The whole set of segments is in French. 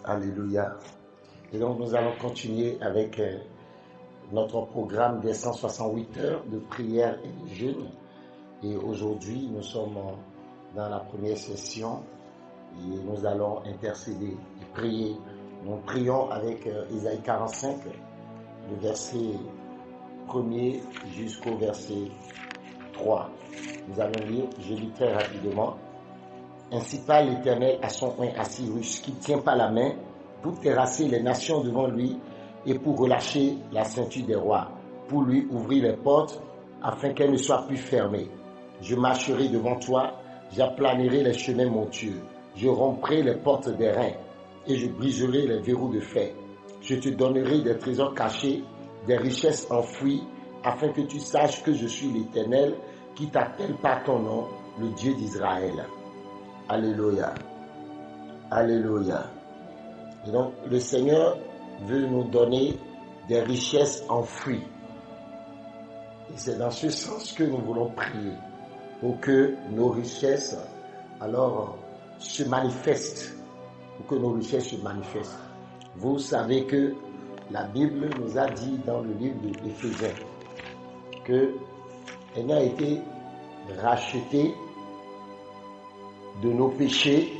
Alléluia. Et donc nous allons continuer avec notre programme des 168 heures de prière et de jeûne. Et aujourd'hui, nous sommes dans la première session et nous allons intercéder et prier. Nous prions avec Isaïe 45, le verset 1er jusqu'au verset 3. Nous allons lire, je lis très rapidement. Ainsi parle l'Éternel à son oint à Cyrus, qui tient par la main pour terrasser les nations devant lui et pour relâcher la ceinture des rois, pour lui ouvrir les portes afin qu'elles ne soient plus fermées. Je marcherai devant toi, j'aplanerai les chemins montueux, je romprai les portes des reins et je briserai les verrous de fer. Je te donnerai des trésors cachés, des richesses enfouies, afin que tu saches que je suis l'Éternel qui t'appelle par ton nom, le Dieu d'Israël. Alléluia. Alléluia. Et donc, le Seigneur veut nous donner des richesses enfouies. Et c'est dans ce sens que nous voulons prier, pour que nos richesses, alors, se manifestent. Pour que nos richesses se manifestent. Vous savez que la Bible nous a dit dans le livre d'Éphésiens qu'elle a été rachetée de nos péchés.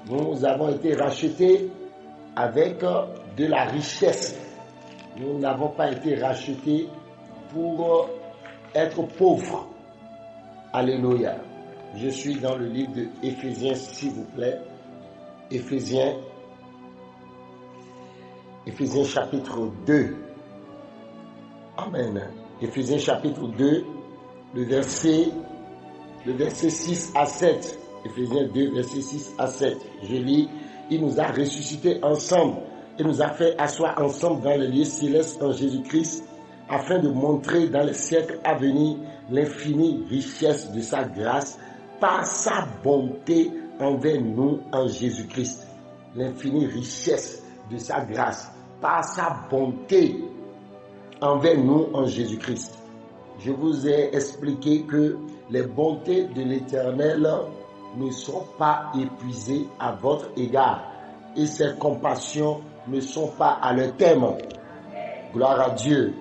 Nous avons été rachetés avec de la richesse. Nous n'avons pas été rachetés pour être pauvres. Alléluia. Je suis dans le livre de Éphésiens, s'il vous plaît. Éphésiens chapitre 2. Amen. Éphésiens chapitre 2, le verset 6 à 7. Éphésiens 2, verset 6 à 7. Je lis, il nous a ressuscités ensemble et nous a fait asseoir ensemble dans les lieux célestes en Jésus-Christ, afin de montrer dans les siècles à venir l'infinie richesse de sa grâce par sa bonté envers nous en Jésus-Christ. L'infinie richesse de sa grâce par sa bonté envers nous en Jésus-Christ. Je vous ai expliqué que les bontés de l'Éternel ne sont pas épuisées à votre égard et ses compassions ne sont pas à leur terme. Gloire à Dieu.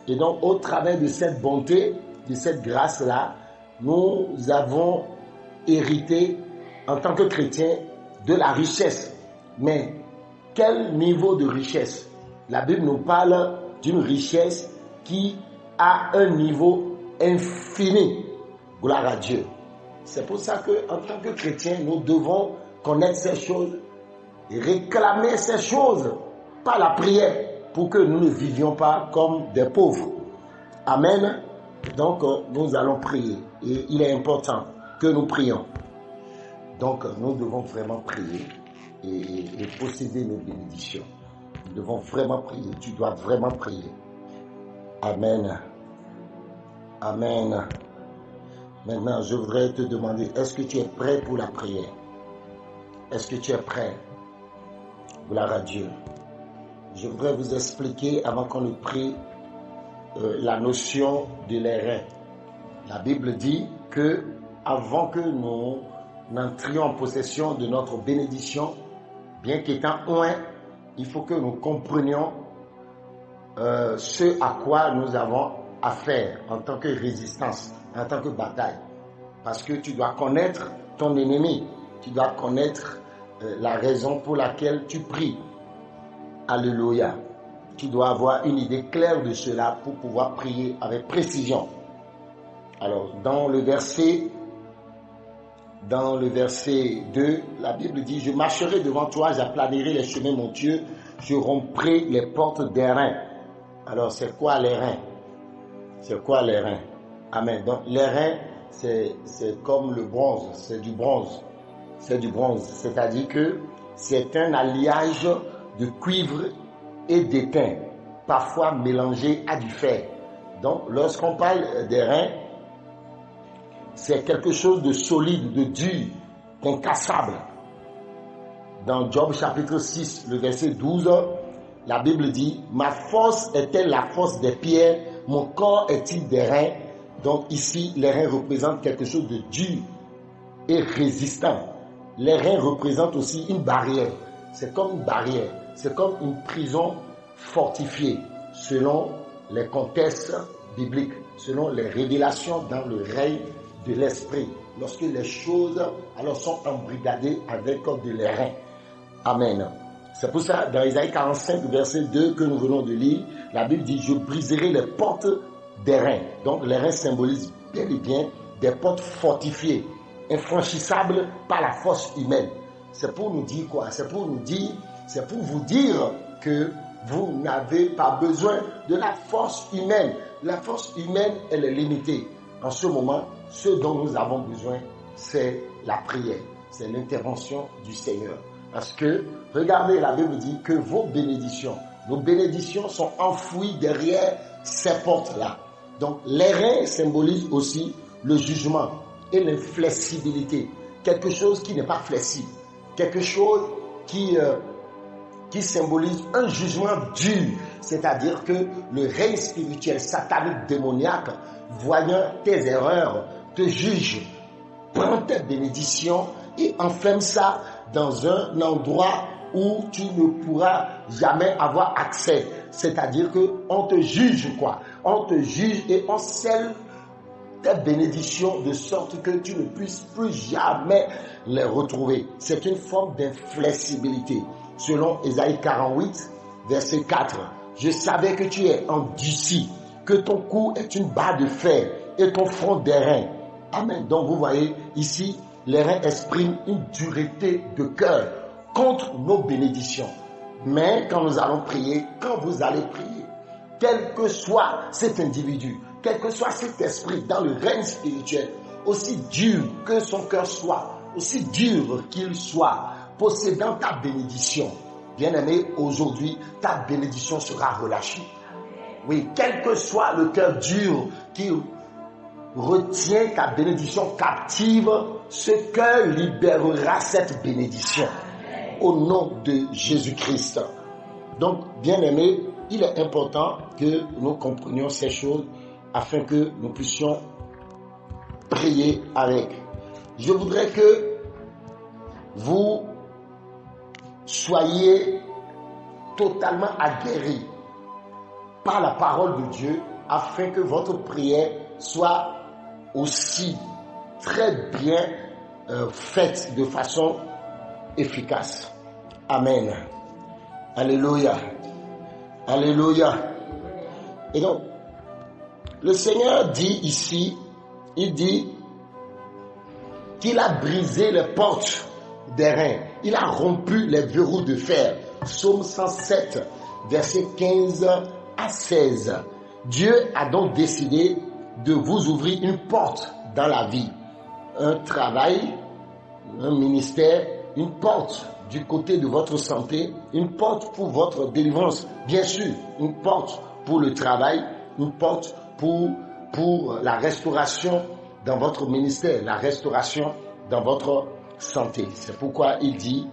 Et donc, au travers de cette bonté, de cette grâce-là, nous avons hérité en tant que chrétiens de la richesse. Mais quel niveau de richesse? La Bible nous parle d'une richesse qui a un niveau infini. Gloire à Dieu. C'est pour ça qu'en tant que chrétiens, nous devons connaître ces choses et réclamer ces choses par la prière pour que nous ne vivions pas comme des pauvres. Amen. Donc, nous allons prier et il est important que nous prions. Donc, nous devons vraiment prier et posséder nos bénédictions. Nous devons vraiment prier. Tu dois vraiment prier. Amen. Amen. Maintenant, je voudrais te demander, est-ce que tu es prêt pour la prière? Est-ce que tu es prêt? Gloire à Dieu. Je voudrais vous expliquer, avant qu'on ne prie, la notion de les reins. La Bible dit que avant que nous n'entrions en possession de notre bénédiction, bien qu'étant oint, il faut que nous comprenions ce à quoi nous avons affaire en tant que résistance, en tant que bataille. Parce que tu dois connaître ton ennemi, tu dois connaître la raison pour laquelle tu pries. Alléluia. Tu dois avoir une idée claire de cela pour pouvoir prier avec précision. Alors, dans le verset 2, la Bible dit, je marcherai devant toi, j'aplanerai les chemins montueux, je romprai les portes des reins. Alors, c'est quoi les reins? C'est quoi les reins? Amen. Donc, les reins, c'est comme le bronze, c'est du bronze. C'est du bronze, c'est-à-dire que c'est un alliage de cuivre et d'étain, parfois mélangé à du fer. Donc, lorsqu'on parle des reins, c'est quelque chose de solide, de dur, d'incassable. Dans Job chapitre 6, le verset 12, la Bible dit, ma force est-elle la force des pierres, mon corps est-il des reins? Donc ici, les reins représentent quelque chose de dur et résistant. Les reins représentent aussi une barrière. c'est comme une barrière, c'est comme une prison fortifiée, selon les contextes bibliques, selon les révélations dans le règne de l'esprit, lorsque les choses alors sont embrigadées avec de l'airain. Amen. C'est pour ça, dans Isaïe 45, verset 2 que nous venons de lire, la Bible dit « Je briserai les portes d'airain ». Donc l'airain symbolise bel et bien des portes fortifiées, infranchissables par la force humaine. C'est pour nous dire quoi? C'est pour vous dire que vous n'avez pas besoin de la force humaine. La force humaine, elle est limitée. En ce moment, ce dont nous avons besoin, c'est la prière, c'est l'intervention du Seigneur. Parce que, regardez, la Bible dit que vos bénédictions sont enfouies derrière ces portes-là. Donc, l'airain symbolise aussi le jugement et l'inflexibilité. Quelque chose qui n'est pas flexible. Quelque chose qui symbolise un jugement dur. C'est-à-dire que le règne spirituel satanique démoniaque, voyant tes erreurs, te juge, prend tes bénédictions et enferme ça dans un endroit où tu ne pourras jamais avoir accès. C'est-à-dire qu'on te juge quoi? On te juge et on scelle tes bénédictions de sorte que tu ne puisses plus jamais les retrouver. C'est une forme d'inflexibilité. Selon Ésaïe 48, verset 4, « Je savais que tu es endurci, que ton cou est une barre de fer et ton front d'airain. » Amen. Donc vous voyez ici, l'airain exprime une dureté de cœur contre nos bénédictions. Mais quand nous allons prier, quand vous allez prier, quel que soit cet individu, quel que soit cet esprit dans le règne spirituel, aussi dur que son cœur soit, aussi dur qu'il soit, possédant ta bénédiction, bien-aimé, aujourd'hui, ta bénédiction sera relâchée. Oui, quel que soit le cœur dur qui retient ta bénédiction captive, ce cœur libérera cette bénédiction au nom de Jésus-Christ. Donc, bien-aimé, il est important que nous comprenions ces choses afin que nous puissions prier avec. Je voudrais que vous soyez totalement aguerris par la parole de Dieu afin que votre prière soit aussi très bien faite de façon efficace. Amen. Alléluia. Alléluia. Et donc, le Seigneur dit ici, il dit qu'il a brisé les portes d'airain. Il a rompu les verrous de fer. Psaume 107, versets 15 à 16. Dieu a donc décidé de vous ouvrir une porte dans la vie. Un travail, un ministère, une porte du côté de votre santé, une porte pour votre délivrance. Bien sûr, une porte pour le travail, une porte pour la restauration dans votre ministère, la restauration dans votre santé. C'est pourquoi il dit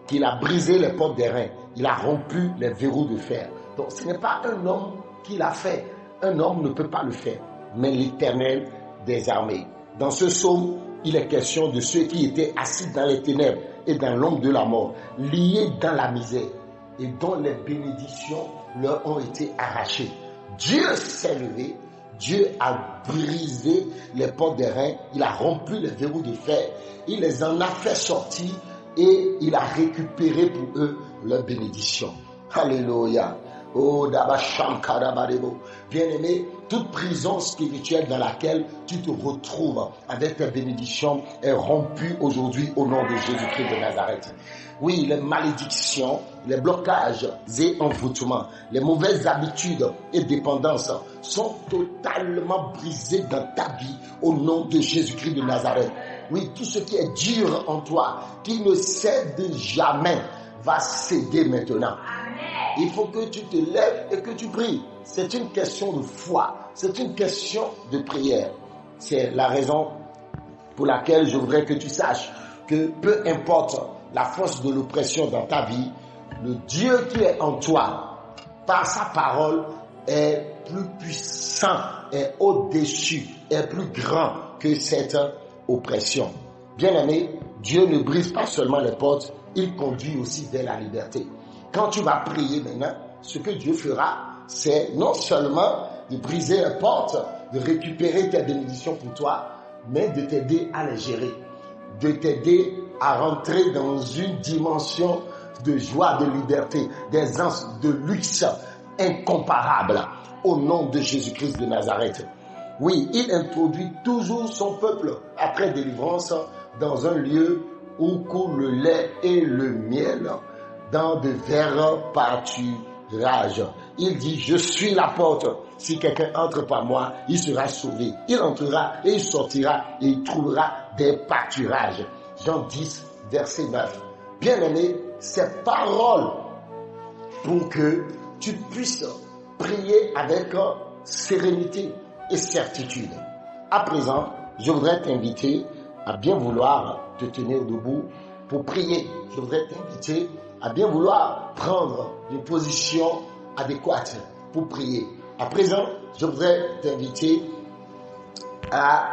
qu'il a brisé les portes d'airain, il a rompu les verrous de fer. Donc ce n'est pas un homme qui l'a fait, un homme ne peut pas le faire, mais l'Éternel des armées. Dans ce psaume, il est question de ceux qui étaient assis dans les ténèbres et dans l'ombre de la mort, liés dans la misère et dont les bénédictions leur ont été arrachées. Dieu s'est levé, Dieu a brisé les portes d'airain, il a rompu les verrous de fer, il les en a fait sortir et il a récupéré pour eux leur bénédiction. Alléluia. Oh, bien-aimé, toute prison spirituelle dans laquelle tu te retrouves avec ta bénédiction est rompue aujourd'hui au nom de Jésus-Christ de Nazareth. Oui, les malédictions, les blocages et envoûtements, les mauvaises habitudes et dépendances sont totalement brisés dans ta vie au nom de Jésus-Christ de Nazareth. Oui, tout ce qui est dur en toi, qui ne cède jamais, va céder maintenant. Il faut que tu te lèves et que tu pries. C'est une question de foi. C'est une question de prière. C'est la raison pour laquelle je voudrais que tu saches que peu importe la force de l'oppression dans ta vie, le Dieu qui est en toi, par sa parole, est plus puissant, est au-dessus, est plus grand que cette oppression. Bien-aimé, Dieu ne brise pas seulement les portes, il conduit aussi vers la liberté. Quand tu vas prier maintenant, ce que Dieu fera, c'est non seulement de briser les portes, de récupérer tes bénédictions pour toi, mais de t'aider à les gérer, de t'aider à rentrer dans une dimension de joie, de liberté, d'aisance, de luxe incomparable au nom de Jésus-Christ de Nazareth. Oui, il introduit toujours son peuple après délivrance dans un lieu où coule le lait et le miel, dans de verts pâturages. Il dit, je suis la porte. Si quelqu'un entre par moi, il sera sauvé. Il entrera et il sortira et il trouvera des pâturages. Jean 10, verset 9. Bien-aimé, ces paroles pour que tu puisses prier avec sérénité et certitude. À présent, je voudrais t'inviter à bien vouloir te tenir debout pour prier. Je voudrais t'inviter à bien vouloir prendre une position adéquate pour prier. À présent, je voudrais t'inviter à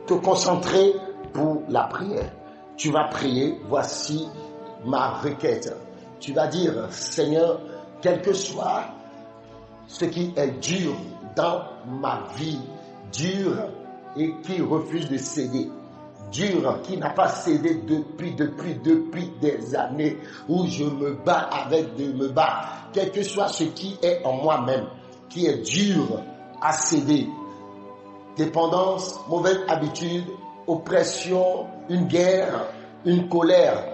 te concentrer pour la prière. Tu vas prier, voici ma requête. Tu vas dire, Seigneur, quel que soit ce qui est dur dans ma vie, dur et qui refuse de céder, dur qui n'a pas cédé depuis des années, où je me bats quel que soit ce qui est en moi-même, qui est dur à céder, dépendance, mauvaise habitude, oppression, une guerre, une colère,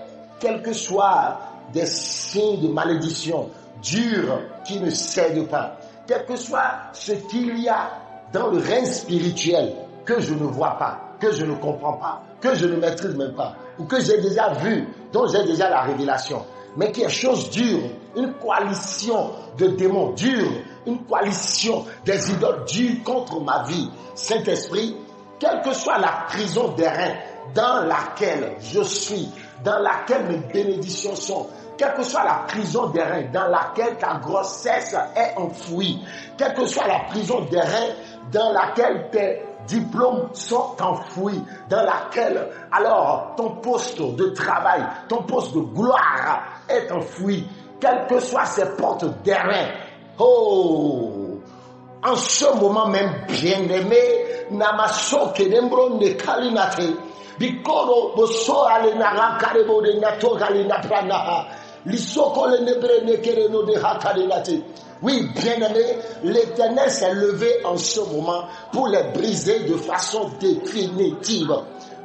quels que soient des signes de malédiction, dur qui ne cède pas, quel que soit ce qu'il y a dans le règne spirituel que je ne vois pas, que je ne comprends pas, que je ne maîtrise même pas, ou que j'ai déjà vu, dont j'ai déjà la révélation, mais qui est chose dure, une coalition de démons durs, une coalition des idoles dures contre ma vie. Saint-Esprit, quelle que soit la prison des reins dans laquelle je suis, dans laquelle mes bénédictions sont, quelle que soit la prison des reins dans laquelle ta grossesse est enfouie, quelle que soit la prison des reins dans laquelle tes diplômes sont enfouis, dans laquelle alors ton poste de travail, ton poste de gloire est enfoui, quelles que soient ces portes des reins. Oh, en ce moment même, bien-aimé, Namaso Kedembro ne Kalinate, Bikoro Boso Ale Narakarebo de Natokali Naprana, Lisoko le Nebre ne Kereno de Hakalinate. Oui, bien-aimé, l'Éternel s'est levé en ce moment pour les briser de façon définitive.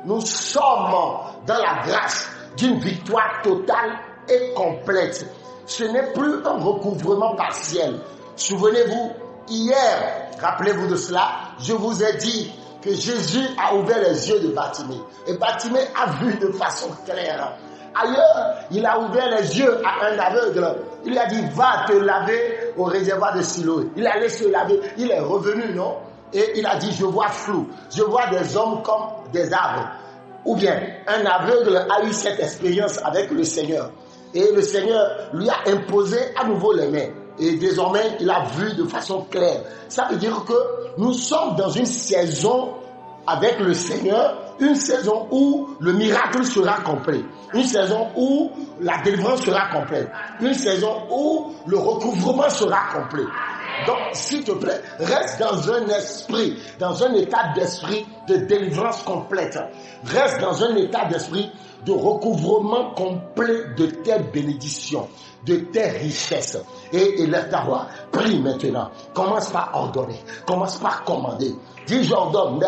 Nous sommes dans la grâce d'une victoire totale et complète. Ce n'est plus un recouvrement partiel. Souvenez-vous, hier, rappelez-vous de cela, je vous ai dit que Jésus a ouvert les yeux de Bartimée. Et Bartimée a vu de façon claire. Ailleurs, il a ouvert les yeux à un aveugle. Il lui a dit, va te laver au réservoir de Siloé. Il allait se laver. Il est revenu, non? Et il a dit, je vois flou. Je vois des hommes comme des arbres. Ou bien, un aveugle a eu cette expérience avec le Seigneur. Et le Seigneur lui a imposé à nouveau les mains. Et désormais, il a vu de façon claire. Ça veut dire que nous sommes dans une saison avec le Seigneur, une saison où le miracle sera complet, une saison où la délivrance sera complète, une saison où le recouvrement sera complet. Donc, s'il te plaît, reste dans un esprit, dans un état d'esprit de délivrance complète. Reste dans un état d'esprit de recouvrement complet de tes bénédictions, de tes richesses. Et élève ta voix. Prie maintenant. Commence par ordonner. Commence par commander. Dis, j'ordonne.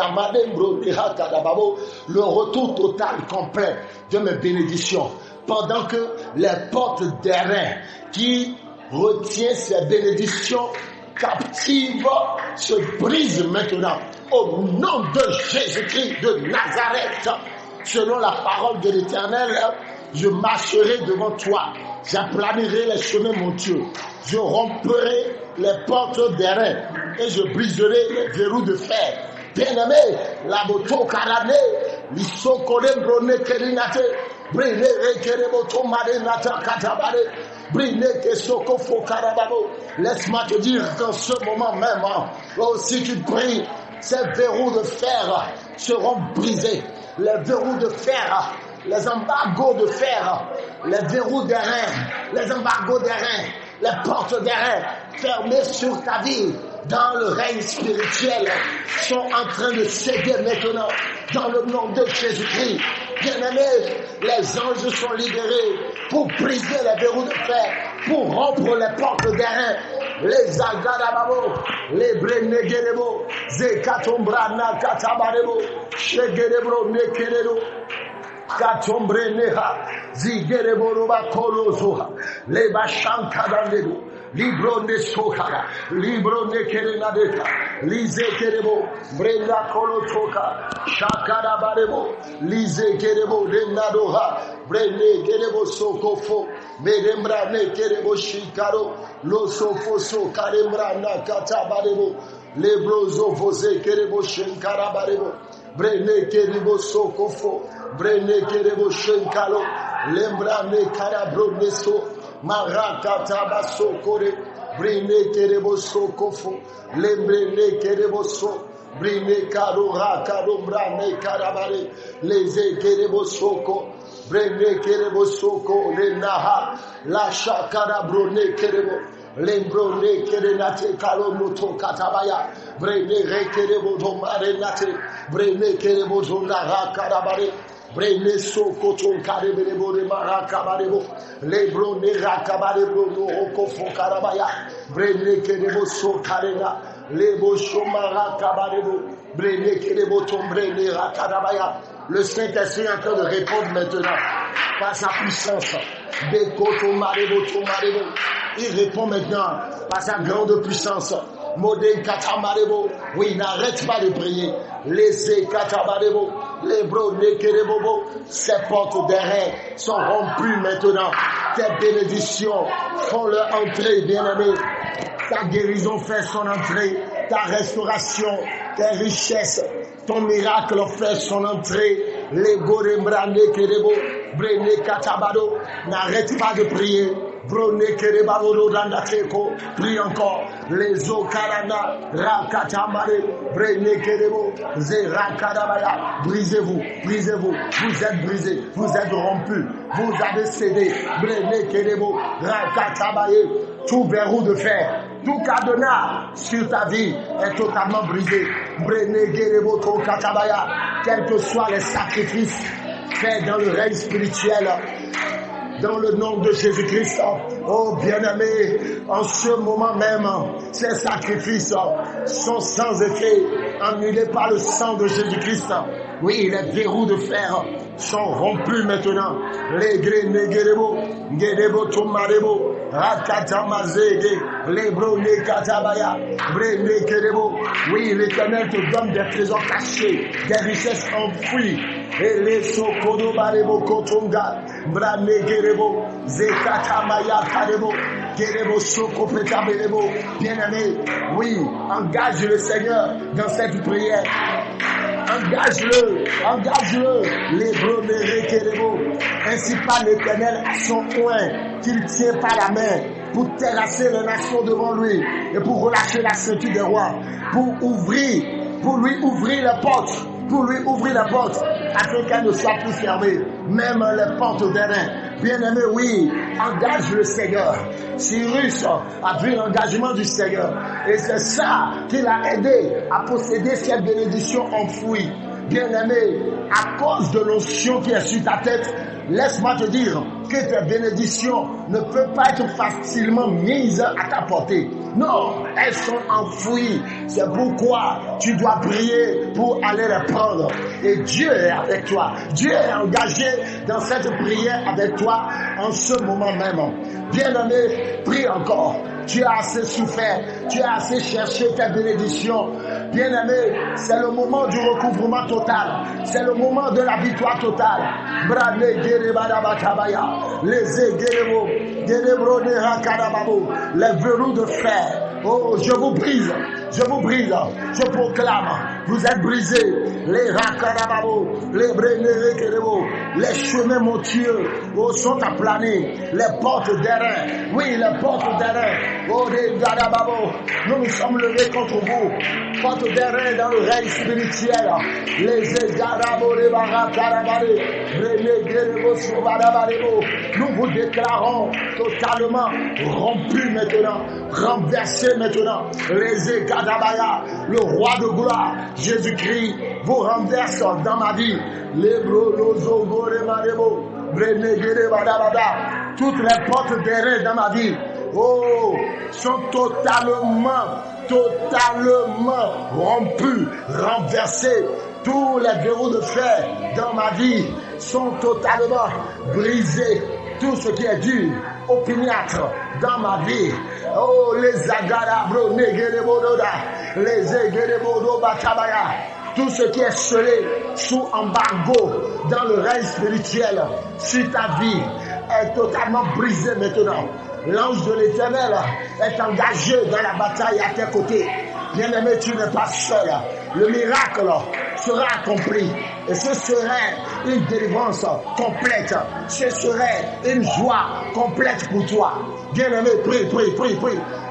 Le retour total complet de mes bénédictions. Pendant que les portes des reins qui retiennent ces bénédictions captives se brisent maintenant. Au nom de Jésus-Christ de Nazareth. Selon la parole de l'Éternel, je marcherai devant toi. J'aplanirai les chemins montueux. Je romprai les portes des reins et je briserai les verrous de fer. Bien-aimé, la moto carane, l'isokole brone kerinate, brine rekereboto marinata katabare, brine kesoko fokarababo. Laisse-moi te dire qu'en ce moment même, oh, si tu pries, ces verrous de fer seront brisés. Les verrous de fer les embargos de fer, les verrous d'airain, les embargos d'airain, les portes d'airain fermées sur ta vie dans le règne spirituel sont en train de céder maintenant dans le nom de Jésus-Christ. Bien-aimés, les anges sont libérés pour briser les verrous de fer, pour rompre les portes d'airain. Les agadababo, les brenegerebo, zekatombrana katabarebo, shegerebro nekerero, katombreneha, zigerebo roba kolozoha, les bashankadandebo, libro ne soka, libro ne kerenadeka, lize kerebo, brenda kolotoka, shakadabarebo, lize kerebo, renadoha, brene kerebo sokofo, medembra ne kerebo shikaro, losofoso karembra na katabarebo, lebrozo vose kerebo shenkarabarebo, brene kerebo sokofo, brene kerebo shenkalo, lembra ne karabro neso, Marakata basokore, brine kerebo sokofo, lembrene kerebo so, brine karora karombrane karabare, leze kerebo soko, brine kerebo soko, lenaha, la shakara brone kerebo, lembrone kerenate kalomoto katabaya, brine rekerebo domare nate, brine kerebo zonara karabare, Brene soko ton kareberebo de marakabarebo, lebro ne rakabarebo no okofo karabaya, brene kerebo so karena, lebo shomara kabarebo, brene kerebo ton brene rakarabaya. Le Saint-Esprit est en train de répondre maintenant par sa puissance. Bekoto marebo to marebo. Il répond maintenant par sa grande puissance. Modé katamarebo. Oui, n'arrête pas de prier. Laissez katamarebo. Les bros nekerebobo. Ces portes d'airain sont rompues maintenant. Tes bénédictions font leur entrée, bien-aimés. Ta guérison fait son entrée. Ta restauration, tes richesses, ton miracle fait son entrée. Les gorembrane kerebo. Brene katabado. N'arrête pas de prier. Brone kerebaro dandateko. Prie encore. Les okarana rakatamare. Brene kerebo. Zerakadabaya. Brisez-vous, brisez-vous. Vous êtes brisés, vous êtes rompus. Vous avez cédé. Brene kerebo. Rakatabaye. Tout verrou de fer, tout cadenas sur ta vie est totalement brisé. Brene kerebo to katabaya. Quels que soient les sacrifices faits dans le règne spirituel, dans le nom de Jésus-Christ, oh bien-aimé, en ce moment même, ces sacrifices sont sans effet, annulés par le sang de Jésus-Christ. Oui, les verrous de fer sont rompus maintenant. Les grenegerebo, gerebo tomarebo, rakatamazege, lebro nekatabaya, brene kerebo. Oui, l'Éternel te donne des trésors cachés, des richesses enfouies. Et les sokodo barebo kotonga, brane gerebo, zekatamaya karebo, gerebo soko petabelebo. Bien-aimé, oui, engage le Seigneur dans cette prière. Engage-le, engage-le, les bromérés kerebo. Ainsi par l'Éternel à son oint, qu'il tient par la main, pour terrasser les nations devant lui, et pour relâcher la ceinture des rois, pour lui ouvrir les portes, afin qu'elle ne soit plus fermée, même les portes d'airain. Bien-aimé, oui, engage le Seigneur. Cyrus a vu l'engagement du Seigneur, et c'est ça qui l'a aidé à posséder cette bénédiction enfouie. Bien-aimé, à cause de l'onction qui est sur ta tête, laisse-moi te dire que tes bénédictions ne peuvent pas être facilement mises à ta portée. Non, elles sont enfouies. C'est pourquoi tu dois prier pour aller les prendre. Et Dieu est avec toi. Dieu est engagé dans cette prière avec toi en ce moment même. Bien-aimé, prie encore. Tu as assez souffert, tu as assez cherché tes bénédictions. Bien-aimé, c'est le moment du recouvrement total. C'est le moment de la victoire totale. Les verrous de fer. Oh, je vous brise, je proclame vous êtes brisés. Les rakarababo, les brenérekerebo, les chemins montueux sont aplanés. Les portes d'airain, oui, les portes d'airain. Oh, les gadababo, nous sommes levés contre vous. Portes d'airain dans le règne spirituel. Les égarabo, les barakarabare, brenégerebo, soubadabarebo. Nous vous déclarons totalement rompus maintenant, renversés maintenant. Les égadabaya, le roi de gloire, Jésus-Christ, vous renverse dans ma vie. Toutes les portes d'airain dans ma vie, oh, sont totalement rompues, renversées. Tous les verrous de fer dans ma vie sont totalement brisés. Tout ce qui est dur, opiniâtre dans ma vie. Oh, les agarabro, les egerebodo batabaya. Tout ce qui est scellé sous embargo dans le règne spirituel sur ta vie est totalement brisé maintenant. L'ange de l'Éternel est engagé dans la bataille à tes côtés. Bien-aimé, tu n'es pas seul. Le miracle sera accompli. Et ce serait une délivrance complète. Ce serait une joie complète pour toi. Bien-aimé, prie.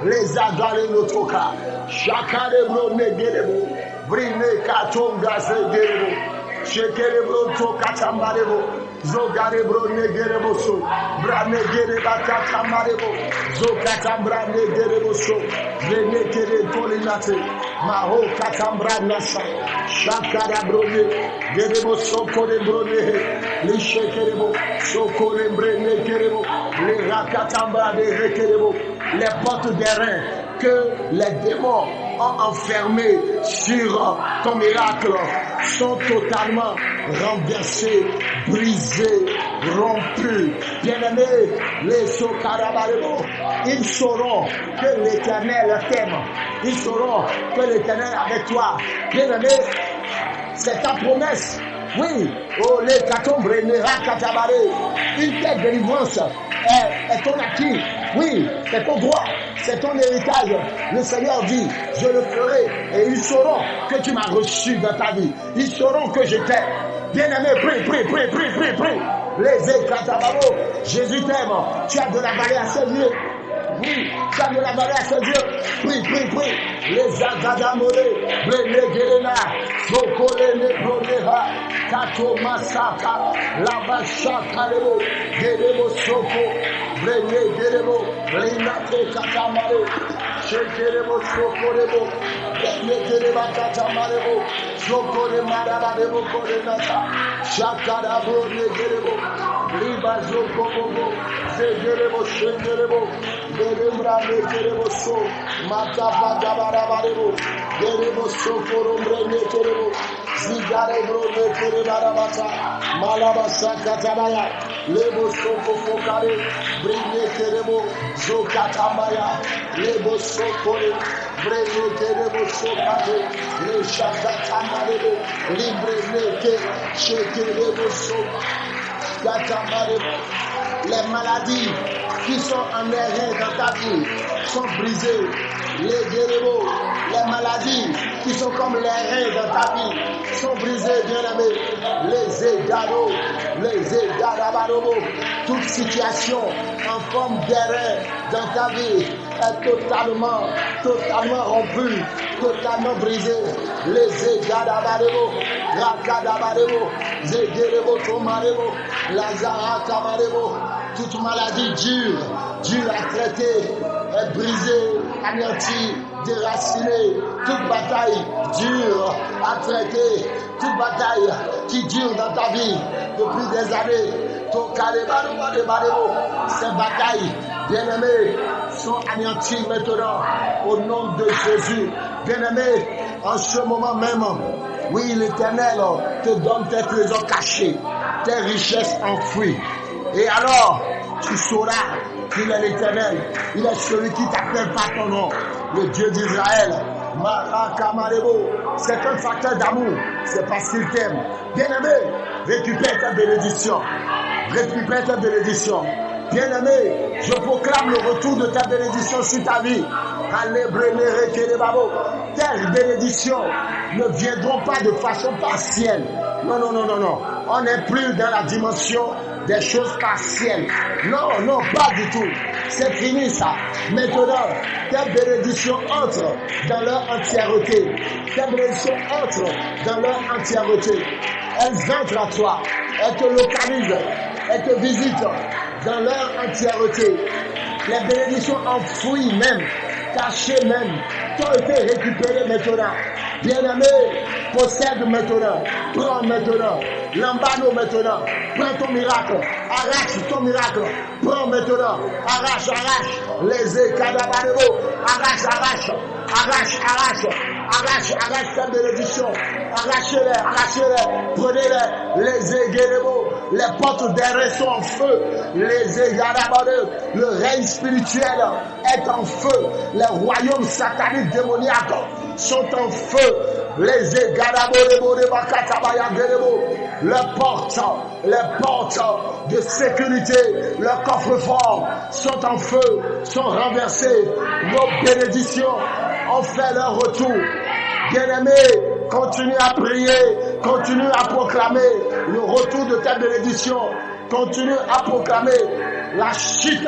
Les agalés notre cas. Chakarebro negerebo. Brine katonga zegerebo. Shekerebro tokatambarebo. Zogarebro negerebo so. Branegereba katamarebo. Zokatambra negerebo so. Venekere tolinate. Maho katambra nasa. Shakarabro negerebo sokorebro nehe. Lishekerebo sokorebre negerebo. Les rakatambra negerebo. Les portes d'airain que les démons ont enfermés sur ton miracle sont totalement renversés, brisés, rompus. Bien-aimés, les Sokarabarebo, ils sauront que l'Éternel t'aime. Ils sauront que l'Éternel est avec toi. Bien-aimés, c'est ta promesse. Oui, oh les katombre, les rakatabare, une telle délivrance est ton acquis. Oui, c'est ton droit, c'est ton héritage. Le Seigneur dit, je le ferai et ils sauront que tu m'as reçu dans ta vie. Ils sauront que je t'aime. Bien-aimé, prie. Les éclatabaro, Jésus t'aime. Tu as de la valeur à ses yeux. Oui, tu as de la valeur à ses yeux. Prie. Les agadamorés, les guérena, sokole les proneha, kato masaka, la bacha kalebo, gerebo soko, brene gerebo, linate katamare, shekerebo sokorebo, brene gereba katamarebo, sokore marabarebo korenata, shakarabo negerebo, liba zokobobo, zegerebo shengerebo, gerembra negerebo so, matapa Barabarebo, Gerebo Sokoro Brenekerebo, Zigarebro Nekerebarabata, Malabasa Katabaya, Lebo Soko Fokare, Brenekerebo, Zokatamaya, Lebo Sokore, Brenekerebo Sokate, Le Shakatamarebo, Libre Neke, Shekerebo Sokatamarebo. Les maladies qui sont en erreur dans ta vie sont brisées. Les guéréros, les maladies qui sont comme les reins dans ta vie sont brisées, bien-aimés. Les égarabarobo, toute situation en forme d'erreur dans ta vie est totalement rompue, totalement brisée. Les égarabarobo, rakadabarebo, zégerebo tomarebo, lazara kamarebo, toute maladie dure à traiter est brisée, anéantie, déracinée. Toute bataille dure à traiter, toute bataille qui dure dans ta vie depuis des années. Ces batailles, bien-aimés, sont anéanties maintenant au nom de Jésus. Bien-aimés, en ce moment même, oui, l'Éternel te donne tes trésors cachés, tes richesses enfouies. Et alors, tu sauras qu'il est l'Éternel. Il est celui qui t'appelle par ton nom, le Dieu d'Israël. C'est un facteur d'amour. C'est parce qu'il t'aime. Bien-aimé, récupère ta bénédiction. Bien-aimé, je proclame le retour de ta bénédiction sur ta vie. Tes bénédictions ne viendront pas de façon partielle. Non, non, non, non, non. On n'est plus dans la dimension des choses partielles. Non, non, pas du tout. C'est fini ça. Maintenant, tes bénédictions entrent dans leur entièreté. Tes bénédictions entrent dans leur entièreté. Elles entrent à toi. Elles te localisent. Elles te visitent dans leur entièreté. Les bénédictions enfouies même, cachées même, t'ont été récupérées maintenant. Bien-aimé, possède maintenant, prends maintenant, l'embano maintenant, prends ton miracle, arrache ton miracle, prends maintenant, arrache, les écadabarebo, arrache ta bénédiction, arrachez-les, prenez-les, les éguérebo, les portes d'airain sont en feu, les égarabare, le règne spirituel est en feu, les royaumes sataniques démoniaques sont en feu, les égarabore, les portes de sécurité, le coffre-fort sont en feu, sont renversés, nos bénédictions ont fait leur retour. Bien-aimé, continue à prier, continue à proclamer le retour de ta bénédiction, continue à proclamer la chute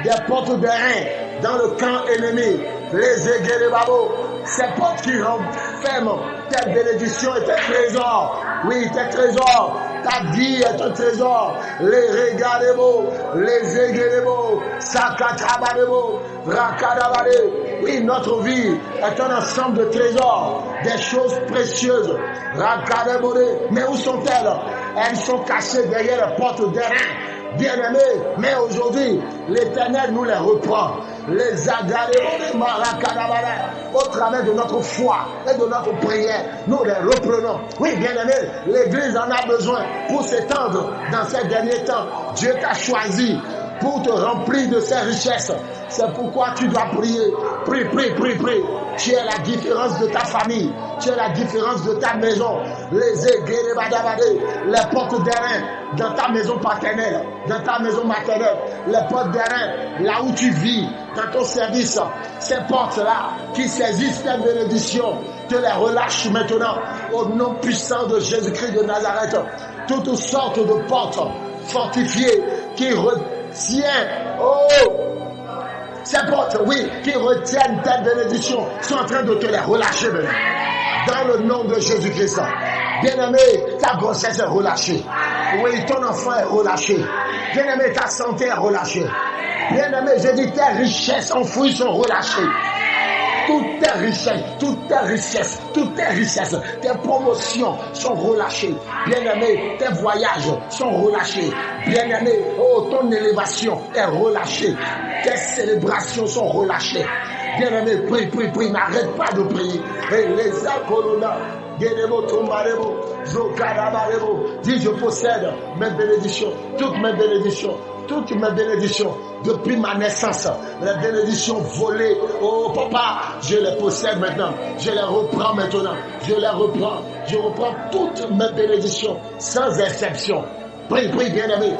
des portes d'airain dans le camp ennemi, les éguérébabo, ces portes qui renferment tes bénédictions et tes trésors. Oui, tes trésors, ta vie est un trésor. Les regarebo, les éguérebo, sakatrabarebo, rakadabare. Oui, notre vie est un ensemble de trésors, des choses précieuses. Rakadabore. Mais où sont-elles? Elles sont cachées derrière les portes d'airain. Bien-aimés, mais aujourd'hui, l'Éternel nous les reprend. Les agarés, au travers de notre foi et de notre prière, nous les reprenons. Oui, bien-aimés, l'Église en a besoin pour s'étendre dans ces derniers temps. Dieu t'a choisi pour te remplir de ses richesses. C'est pourquoi tu dois prier. Prie. Tu es la différence de ta famille. Tu es la différence de ta maison. Les portes d'airain dans ta maison paternelle, dans ta maison maternelle, les portes d'airain, là où tu vis, dans ton service, ces portes-là qui saisissent tes bénédictions, te les relâches maintenant au nom puissant de Jésus-Christ de Nazareth. Toutes sortes de portes fortifiées qui retiennent, ces portes, oui, qui retiennent tes bénédictions, sont en train de te les relâcher maintenant. Dans le nom de Jésus-Christ. Bien-aimé, ta grossesse est relâchée. Oui, ton enfant est relâché. Bien-aimé, ta santé est relâchée. Bien-aimé, je dis tes richesses enfouies sont relâchées. Toutes tes richesses, tes promotions sont relâchées. Bien-aimé, tes voyages sont relâchés. Bien-aimé, ton élévation est relâchée. Tes célébrations sont relâchées. Bien-aimé, prie, n'arrête pas de prier. Et les acolona, dis je possède mes bénédictions, toutes mes bénédictions depuis ma naissance, les bénédictions volées, oh papa, je les possède maintenant, je les reprends maintenant, je reprends toutes mes bénédictions sans exception. Prie, bien-aimé.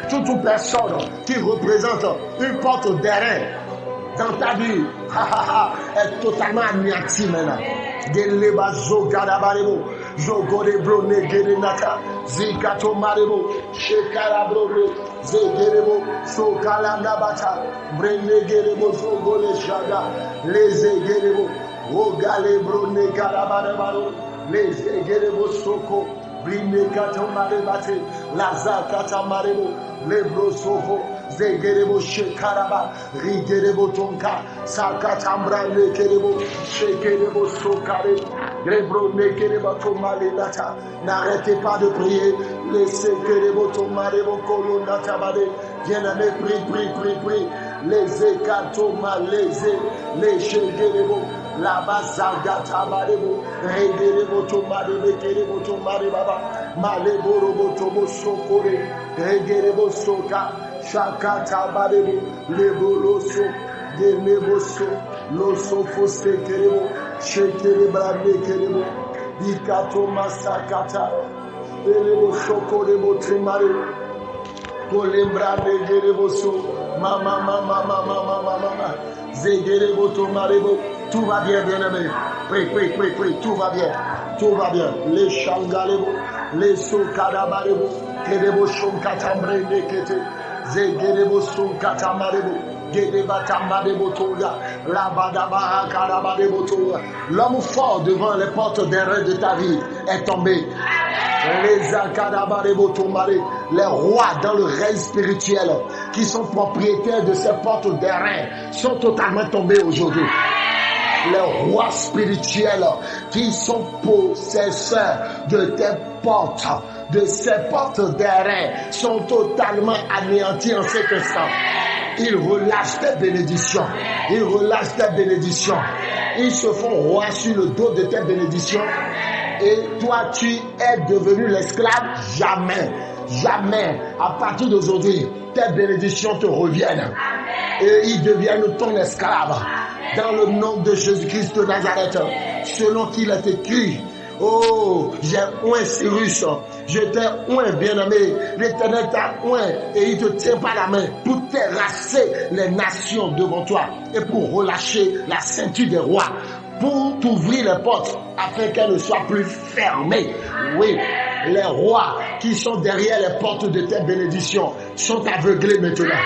Toute personne qui représente une porte d'airain dans ta vie est totalement anéantie maintenant. Les égerebo soko, brine katomare bate, laza katamarebo, lebro soko, zegerebo shekaraba, rigerebo tonka, sakatambra lekerebo, shekerebo sokare, lebro nekerebo tomale data. N'arrêtez pas de prier, laissez kerebo tomarebo kolonata bade. Bien-aimé, prie. Les écatoma, les shekerebo. La basaga tabarebo, regerebo tomarebe kerebo tomare baba, malebo robotomo sokore, regerebo soka, shaka tabarebo, leboloso, geleboso, loso fose kerebo, shekereba kerebo, dikato masakata, elebo sokorebo trimare, kolembra regerebo so. Tout va bien, bien-aimé. Prie, tout va bien. Tout va bien. Les changalebo, les sokadabarebo, kedebo shonkatambre nekete, zegerebo sonkatamarebo, gedebatambarebo toga, labadaba karabarebo toga. L'homme fort devant les portes des reins de ta vie est tombé. Les rois dans le règne spirituel qui sont propriétaires de ces portes d'airain sont totalement tombés aujourd'hui. Les rois spirituels qui sont possesseurs de tes portes, de ces portes d'airain, sont totalement anéantis en cet instant. Ils relâchent tes bénédictions. Ils relâchent tes bénédictions. Ils se font rois sur le dos de tes bénédictions. Et toi, tu es devenu l'esclave? Jamais. Jamais. À partir d'aujourd'hui, tes bénédictions te reviennent. Et ils deviennent ton esclave. Dans le nom de Jésus-Christ de Nazareth. Selon qu'il est écrit. Oh, j'ai oint Cyrus, je t'ai oint, bien-aimé, l'Éternel t'a oint et il te tient par la main pour terrasser les nations devant toi et pour relâcher la ceinture des rois, pour t'ouvrir les portes afin qu'elles ne soient plus fermées. Oui, les rois qui sont derrière les portes de tes bénédictions sont aveuglés maintenant,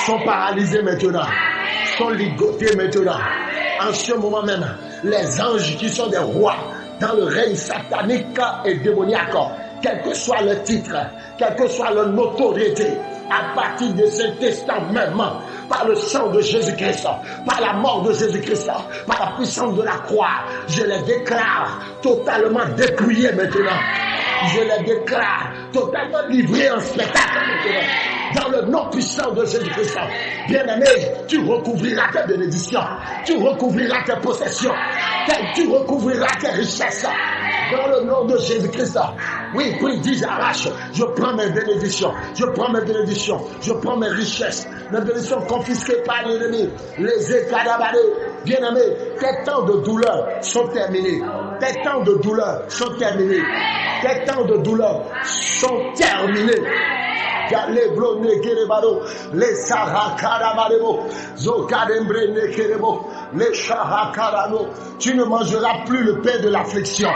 sont paralysés maintenant, sont ligotés maintenant. En ce moment même, les anges qui sont des rois dans le règne satanique et démoniaque, quel que soit le titre, quelle que soit leur notoriété, à partir de cet instant même, par le sang de Jésus-Christ, par la mort de Jésus-Christ, par la puissance de la croix, je les déclare totalement dépouillés maintenant. Je les déclare totalement livrés en spectacle maintenant. Dans le nom puissant de Jésus-Christ, bien-aimé, tu recouvriras tes bénédictions, tu recouvriras tes possessions, tu recouvriras tes richesses. Dans le nom de Jésus-Christ, oui, dis j'arrache, je prends mes bénédictions, je prends mes bénédictions, je prends mes richesses, mes bénédictions confisquées par l'ennemi, les écadabarés. Bien-aimé, tes temps de douleur sont terminés, tes temps de douleur sont terminés, tes temps de douleur sont terminés. Les Sarakarabarebo, Zokadembre Nekerebo, les Sharakarano. Tu ne mangeras plus le pain de l'affliction.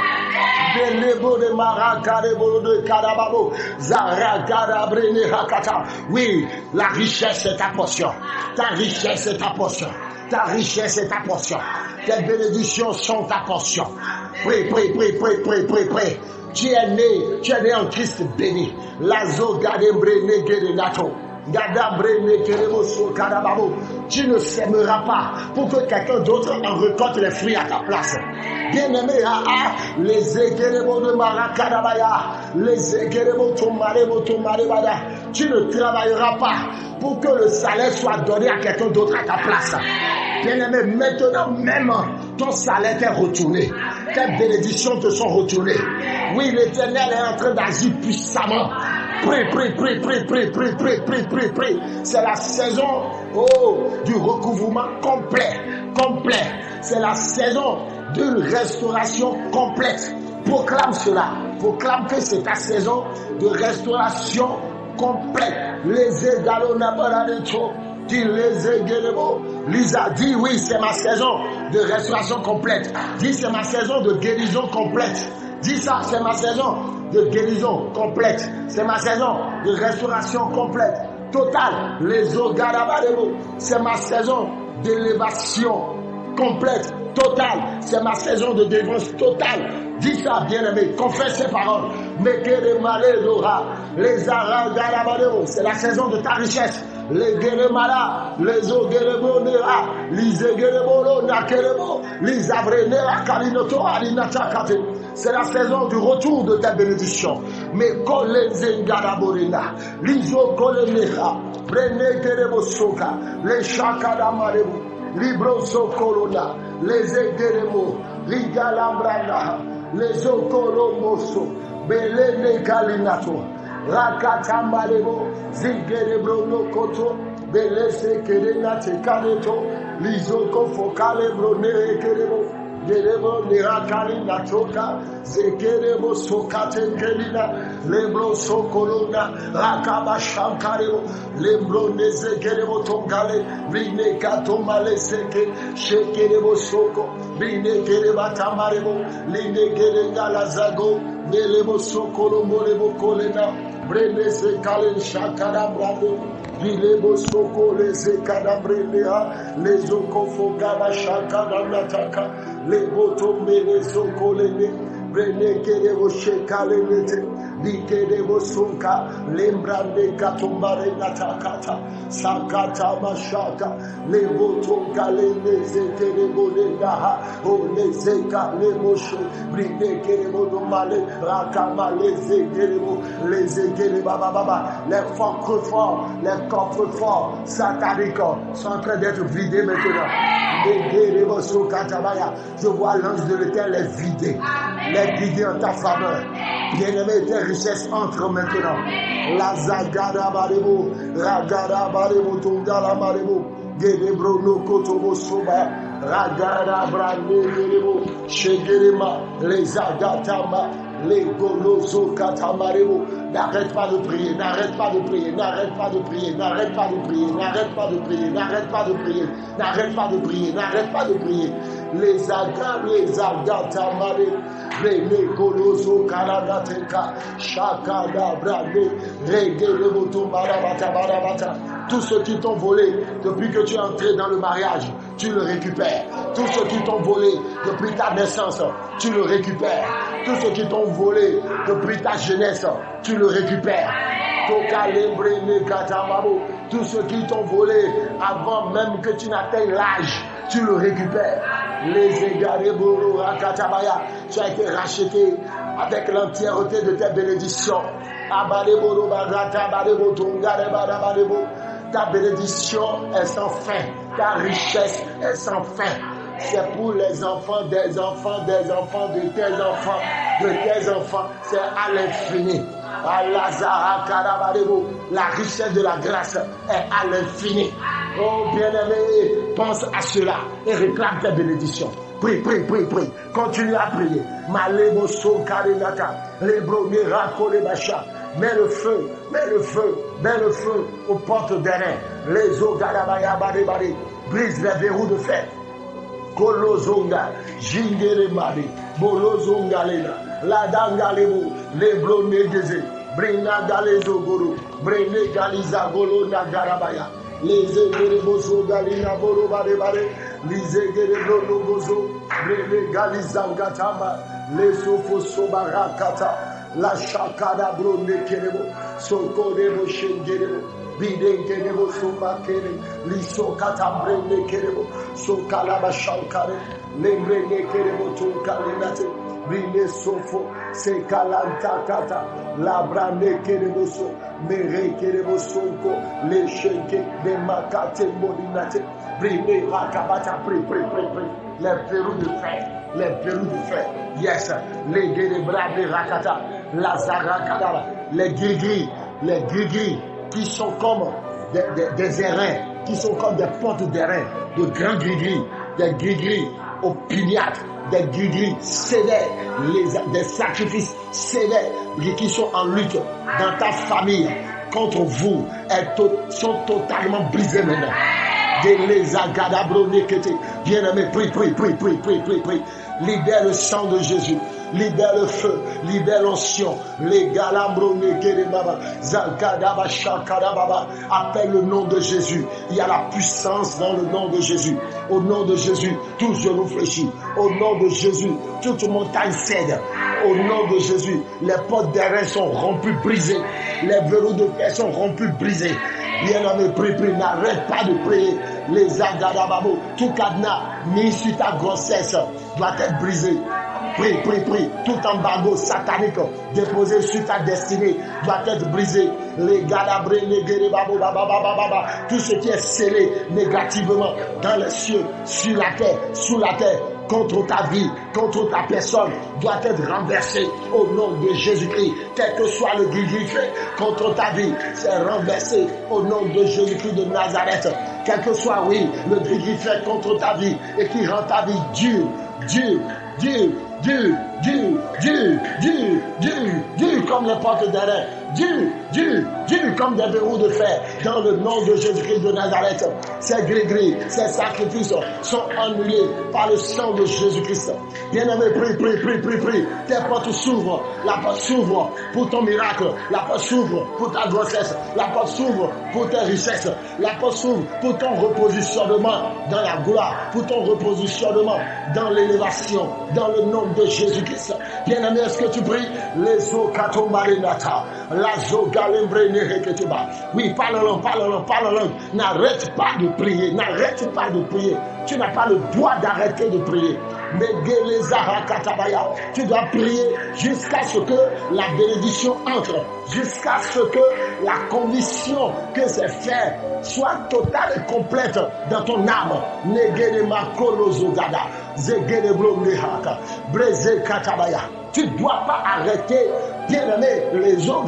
Belebo de Marakarebo de Karababo, Zarakarabre Nehakata. Oui, la richesse est ta portion. Ta richesse est ta portion. Ta richesse est ta portion. Tes bénédictions sont ta portion. Prie. Tu es né en Christ béni. Lazo gadembre negere nato. Gadambre nekerebo so kadababo. Tu ne sèmeras pas pour que quelqu'un d'autre en récolte les fruits à ta place. Bien-aimé, les ékerebo de marakadabaya, les ékerebo tomarebada. Tu ne travailleras pas pour que le salaire soit donné à quelqu'un d'autre à ta place. Bien-aimé, maintenant même, ton salaire t'est retourné. Tes bénédictions te sont retournées. Oui, l'Éternel est en train d'agir puissamment. Prie. C'est la saison, du recouvrement complet. C'est la saison d'une restauration complète. Proclame cela. Proclame que c'est ta saison de restauration complète. Les égalonabaradeto. Lisa dit oui, c'est ma saison de restauration complète. Dis c'est ma saison de guérison complète. Dis ça, c'est ma saison de guérison complète. C'est ma saison de restauration complète. Totale. Les ogarabarebo. C'est ma saison d'élévation complète. Totale. C'est ma saison de délivrance totale. Dis ça, bien-aimé. Confesse ces paroles. Les aragarabarebo. C'est la saison de ta richesse. Les guéremala, les ogerebonera, les egerebolo nakerebo, les avrenera kalinoto alinatakate. C'est la saison du retour de ta bénédiction. Mais kolenzengaraborena, liso kolenera, prene kerebo soka, les chakadamarebo, libroso kolona, les egerebo, ligalambrana, les okolomoso, belene kalinato. Rakatambalebo, Zigerebro no koto, Belese kerena te kaneto, Lizoko fokale brone kerebo, Zekerebo Lirakalina Toka, Zekerebo Sokate Kelina, Lembro Sokolona, Rakaba Shankarebo, Lembro Nezekerebo Tongale, Vine Katomale Seke, Shekerebo Soko, Vine Kereba Tamarebo, Line Kerengala Zago, Nelebo Sokolo Morebo Kolena, Brene Sekale Shakara Brado, Vilebo Soko les Ekadabrelia, les Okofogaba Shakadamlataka, les Botombe les Okolene, Brene Kerebo Shekalenete, Dikerebo Soka, Lembrande Katombare Natakata, Sakata Mashaka, les Botonka les Zekerebo Legaha, O les Eka les Moshe, Brine Kerebo Domale, Rakama les Ekerebo, les Ekereba Baba, les forts, les coffres forts sataniques sont en train d'être vidés maintenant. Je vois l'ange de l'Éternel les vider en ta faveur. Bien-aimé, tes richesses entrent maintenant. La Zagada Barebo, Ragada Barebo, Tongala Marebo, Gedebro no Kotobo Soba, Ragada Brande Gerebo, Shegerema, les Agatama, les Golozo Katamarebo. N'arrête pas de prier, n'arrête pas de prier, n'arrête pas de prier, n'arrête pas de prier, n'arrête pas de prier, n'arrête pas de prier, n'arrête pas de prier, n'arrête pas de prier. Les Agatamare, les Golozo Karadateka, Shakada Brande, Regeleboto Barabata Barabata. Tous ceux qui t'ont volé depuis que tu es entré dans le mariage, tu le récupères. Tous ceux qui t'ont volé depuis ta naissance, tu le récupères. Tous ceux qui t'ont volé depuis ta jeunesse, tu le récupères. Tous ceux qui t'ont volé avant même que tu n'atteignes l'âge, tu le récupères. Les égarés Katabaya, tu as été racheté avec l'entièreté de tes bénédictions. Ta bénédiction est sans fin, ta richesse est sans fin. C'est pour les enfants, des enfants, des enfants, de tes enfants, de tes enfants. C'est à l'infini. La richesse de la grâce est à l'infini. Oh bien-aimé, pense à cela et réclame tes bénédictions. Prie, prie, prie, prie. Continue à prier. Malebo so karenata, lebro miracle les bacha. Mets le feu, mets le feu, mets le feu aux portes des reins. Les eaux garabaya baribari, brise les verrous de fer. Kolozonga, Jingere Mari, Bolozonga Lena, Ladanga Lebo, Leblo Negeze, Brina Galezo Goro, Brene Galiza Golo Nagarabaya, Les Egerebozo Galina Boro Bare, Les Egerebo Logozo, Brene Galiza Gatama, Les Sofo Sobarakata, La Shakada Brone Kerebo, Sokorebo Shengerebo. Biden kerebo sumba kere, liso katambre ne kerebo, so kalaba shankare, lembre ne kerebo tunkale nate, brine sofo, se kalanta kata, labra ne kerebo so, mere kerebo sonko, le shenke, ne makate molinate, brine rakabata, pri, les verrous de fer, les verrous de fer, yes, les gerebra de rakata, la zarakadara, les gris-gris, qui sont comme des airains, qui sont comme des portes d'airain, de grands gris-gris, des gris-gris opiniâtres, des gris-gris sévères, des sacrifices sévères qui sont en lutte dans ta famille contre vous, sont totalement brisés maintenant. Bien-aimé, prie. Libère le sang de Jésus. Libère le feu, libère l'onction. Les galambrone kerebaba, zakadaba shakadababa. Appelle le nom de Jésus. Il y a la puissance dans le nom de Jésus. Au nom de Jésus, tout genou fléchit. Au nom de Jésus, toute montagne cède. Au nom de Jésus, les portes des reins sont rompues, brisées. Les verrous de fer sont rompus, brisés. Bien-aimé, prie, n'arrête pas de prier. Les agadababo, tout cadenas mis sur ta grossesse doit être brisé. Prie. Tout embargo satanique déposé sur ta destinée doit être brisé. Les galabrés, les guérébabo, tout ce qui est scellé négativement dans les cieux, sur la terre, sous la terre, contre ta vie, contre ta personne, doit être renversé au nom de Jésus-Christ. Quel que soit le gris fait contre ta vie, c'est renversé au nom de Jésus-Christ de Nazareth. Quel que soit, le gris fait contre ta vie et qui rend ta vie dure, dur comme les portes d'airain, dur comme des verrous de fer, dans le nom de Jésus-Christ de Nazareth. Ces gris-gris, ces sacrifices sont annulés par le sang de Jésus-Christ. Bien-aimé, prie. Tes portes s'ouvrent, la porte s'ouvre pour ton miracle, la porte s'ouvre pour ta grossesse, la porte s'ouvre pour tes richesses, la porte s'ouvre pour ton repositionnement dans la gloire, pour ton repositionnement dans l'élévation, dans le nom de Jésus-Christ. Bien-aimé, est-ce que tu pries? Les eaux katomarinata, la zo galembre nereketuba. Oui, parle en langue. N'arrête pas de prier, Tu n'as pas le droit d'arrêter de prier. Tu dois prier jusqu'à ce que la bénédiction entre, jusqu'à ce que la conviction que c'est fait soit totale et complète dans ton âme. Tu ne dois pas arrêter, bien-aimé, les eaux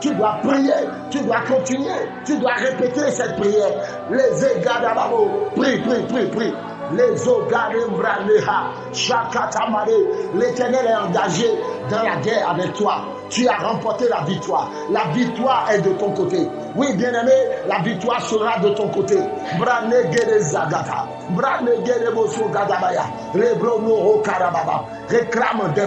tu dois prier, tu dois continuer, tu dois répéter cette prière. Les égadababo, prie. Les ogadembraneha, chakatamare, l'Éternel est engagé dans la guerre avec toi. Tu as remporté la victoire. La victoire est de ton côté. Oui, bien-aimé, la victoire sera de ton côté. Réclame des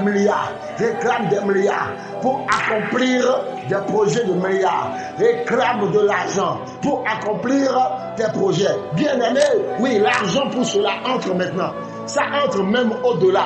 milliards pour accomplir des projets de milliards. Réclame de l'argent pour accomplir tes projets. Bien-aimé, oui, l'argent pour cela entre maintenant. Ça entre même au-delà.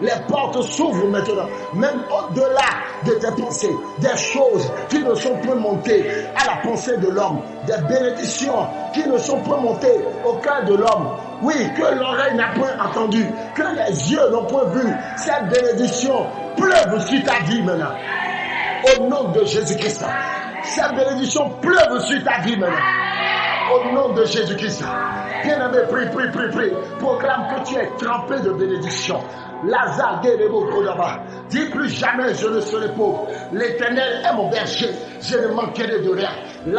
Les portes s'ouvrent maintenant. Même au-delà de tes pensées. Des choses qui ne sont plus montées à la pensée de l'homme. Des bénédictions qui ne sont plus montées au cœur de l'homme. Oui, que l'oreille n'a point entendu. Que les yeux n'ont point vu. Cette bénédiction pleuve sur ta vie maintenant. Au nom de Jésus-Christ. Cette bénédiction pleuve sur ta vie maintenant. Au nom de Jésus-Christ. Bien-aimé, prie. Proclame que tu es trempé de bénédiction. Lazare Kodaba. Dis plus jamais je ne serai pauvre. L'Éternel est mon berger. Je ne manquerai de rien. Il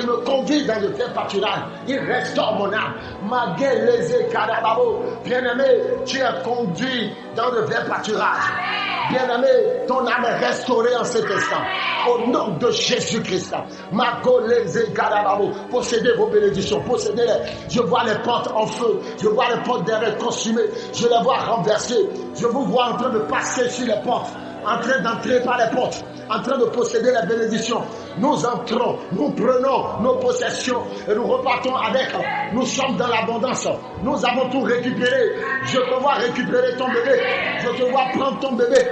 me conduit dans de tels pâturages. Il restaure mon âme. Bien-aimé, tu es conduit dans de verts pâturages. Bien-aimé, ton âme est restaurée en cet instant. Au nom de Jésus-Christ. Possédez vos bénédictions. Possédez-les. Je vois les portes en feu. Je vois les portes derrière consumées. Je les vois renversées. Je vous vois en train de passer sur les portes. En train d'entrer par les portes. En train de posséder les bénédictions. Nous entrons. Nous prenons nos possessions. Et nous repartons avec. Nous sommes dans l'abondance. Nous avons tout récupéré. Je te vois récupérer ton bébé. Je te vois prendre ton bébé.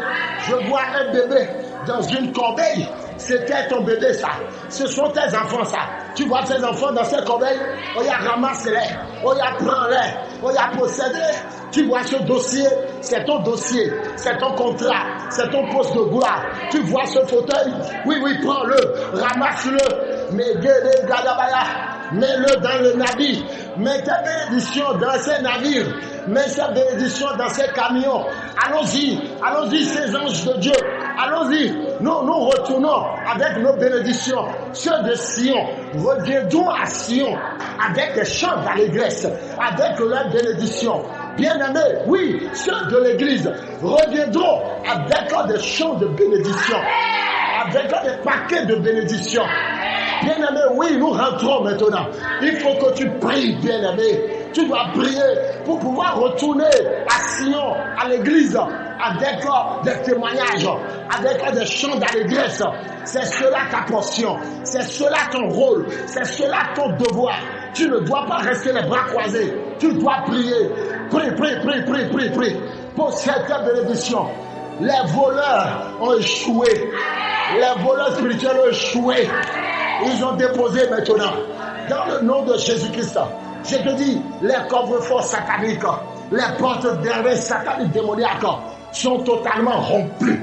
Je vois un bébé dans une corbeille. C'était ton bébé ça. Ce sont tes enfants ça. Tu vois tes enfants dans ces corbeilles. Oh ya ramasse-les. Oh ya prends-les. Oh ya possède-les. Tu vois ce dossier. C'est ton dossier. C'est ton contrat. C'est ton poste de gloire. Tu vois ce fauteuil. Oui, prends-le. Ramasse-le. Mets-le dans le navire. Mets tes bénédictions dans ces navires. Mets ces bénédictions dans ces camions. Allons-y, ces anges de Dieu. Allons-y. Nous retournons avec nos bénédictions. Ceux de Sion, reviendront à Sion avec des chants d'allégresse, avec leurs bénédictions. Bien-aimés, oui, ceux de l'église reviendront avec des chants de bénédiction, avec des paquets de bénédictions. Bien-aimé, oui, nous rentrons maintenant. Il faut que tu pries, bien-aimé. Tu dois prier pour pouvoir retourner à Sion, à l'église, avec des témoignages, avec des chants d'allégresse. C'est cela ta portion, c'est cela ton rôle, c'est cela ton devoir. Tu ne dois pas rester les bras croisés. Tu dois prier. Prie. Pour cette bénédiction. Les voleurs ont échoué. Les voleurs spirituels ont échoué. Ils ont déposé maintenant. Dans le nom de Jésus-Christ. Je te dis, les coffres-forts sataniques, les portes d'arrêt sataniques démoniaques sont totalement rompus.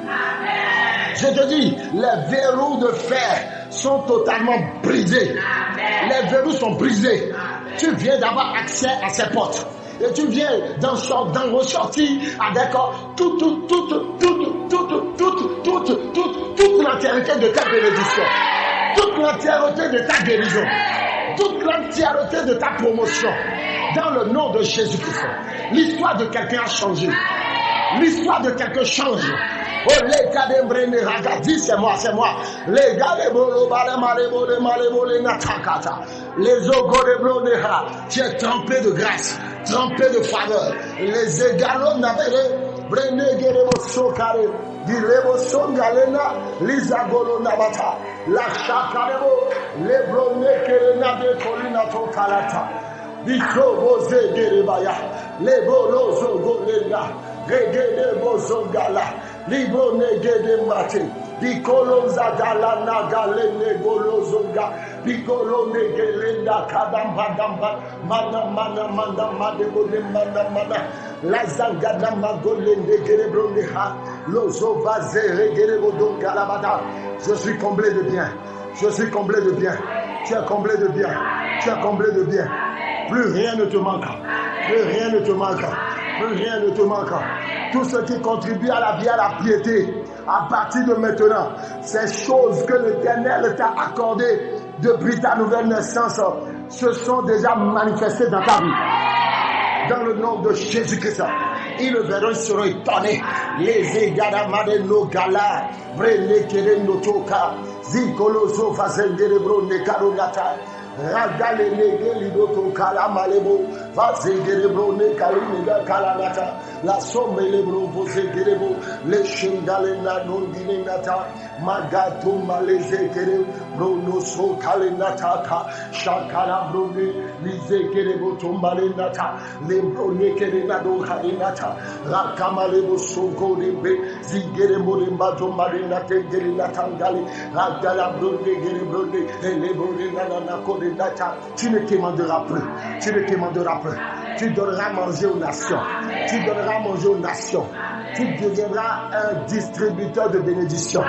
Je te dis, les verrous de fer sont totalement brisés. Les verrous sont brisés. Tu viens d'avoir accès à ces portes. Et tu viens d'en ressortir avec toute l'entièreté de ta bénédiction. Toute l'entièreté de ta guérison. toute l'entièreté de ta promotion. Dans le nom de Jésus-Christ. L'histoire de quelqu'un a changé. L'histoire de quelqu'un change. Oh, les gars de Brene Ragadi, c'est moi. Les gars de Bolo, les Natakata. Les Ogo de Bloneha. Tu es trempé de grâce, trempé de faveur. Les égalons n'avaient Brene Gerebo Sokare. Direbo Songalena, Lizagolo Nabata. La Chakarebo, les Brone Kerena de Colina Tokalata. Bikoboze Gerebaya, Lebolozo Golena, Regede Bozongala, Libro Negede Mate, Bikoloza Galana Galene Golozonga, Bikolo Negelenda Kadamba, Mana Madebole Mana, Lazangada Magolende Gerebroneha, Lozo Vaze Regerebo Galabada. Je suis comblé de bien. Je suis comblé de bien. Tu es comblé de bien. Tu es comblé de bien. Plus rien ne te manque. Plus rien ne te manque. Plus rien ne te manque. Tout ce qui contribue à la vie, à la piété, à partir de maintenant, ces choses que l'Éternel t'a accordées depuis ta nouvelle naissance, se sont déjà manifestées dans ta vie. Dans le nom de Jésus-Christ, ils le verront, ils seront étonnés. Les égaramade no gala, vrene kere no toka, zikoloso fasengere bro ne karogata. Ragale nege lidoto kala malebo, fasengere bro ne kalinega kalanata. La somme le bro vosegerebo, le shingale na nondine nata, magato maleze kere bro no so kalenata ka, shakala bro ne lize kerebo tombale nata, le bro ne kere na do kalinata, rakamale soko dembe, zigere morimba tombale nate gere natangale, ragala bro ne gere bro ne, le bro ne nana kore nata. Tu ne commanderas plus, tu ne commanderas plus. Tu donneras à manger aux nations. Tu donneras à manger aux nations. Tu deviendras un distributeur de bénédictions.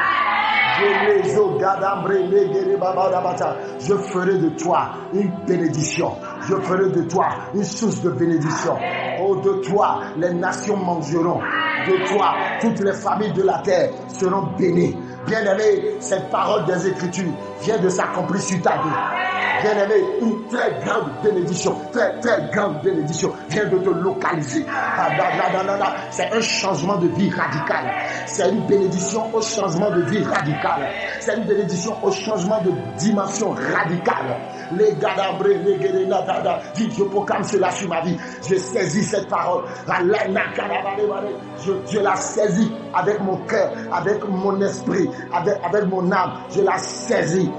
Je ferai de toi une bénédiction. Je ferai de toi une source de bénédiction. Oh, de toi, les nations mangeront. De toi, toutes les familles de la terre seront bénies. Bien-aimé, cette parole des Écritures vient de s'accomplir sur ta vie. Bien-aimé, une très grande bénédiction, très grande bénédiction vient de te localiser. C'est un changement de vie radical. C'est une bénédiction au changement de vie radical. C'est une bénédiction au changement de dimension radicale. Les gadambrés, les guérénatada, je proclame cela sur ma vie. Je saisis cette parole. Je la saisis avec mon cœur, avec mon esprit, avec mon âme. Je la saisis,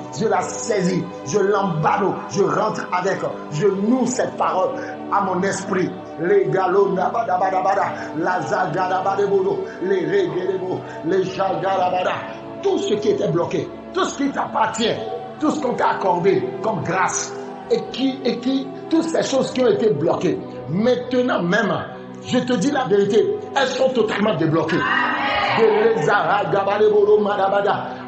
je l'emballon, je rentre avec, je noue cette parole à mon esprit. Les galos nabadabadabada, la zagadabadebodo, les regerebo, les jagarabada, tout ce qui était bloqué, tout ce qui t'appartient, tout ce qu'on t'a accordé comme grâce, et qui, toutes ces choses qui ont été bloquées, maintenant même, je te dis la vérité, elles sont totalement débloquées.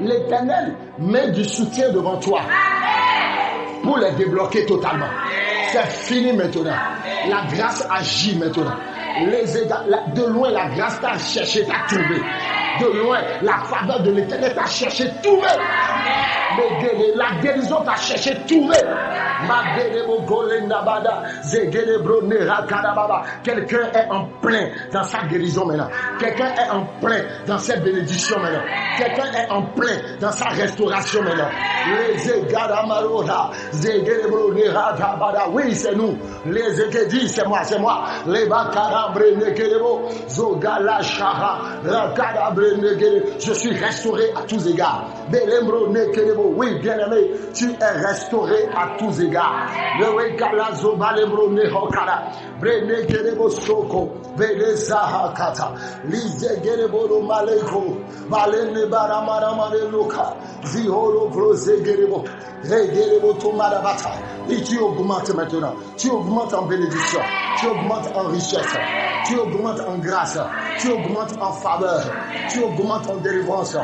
L'Éternel met du soutien devant toi pour les débloquer totalement. C'est fini maintenant. La grâce agit maintenant. De loin, la grâce t'a cherché, t'a trouvé. De loin, la faveur de l'Éternel t'a cherché, trouvé. La guérison t'a cherché, trouvé. Quelqu'un est en plein dans sa guérison maintenant. Quelqu'un est en plein dans cette bénédiction maintenant. Quelqu'un est en plein dans sa restauration maintenant. Oui, c'est nous. Les Ékédis, c'est moi. Les je suis restauré à tous égards. Oui, bien-aimé, tu es restauré à tous égards. Et tu augmentes maintenant. Tu augmentes en bénédiction. Tu augmentes en richesse. Tu augmentes en grâce. Tu augmentes en faveur. Tu augmentes en délivrance.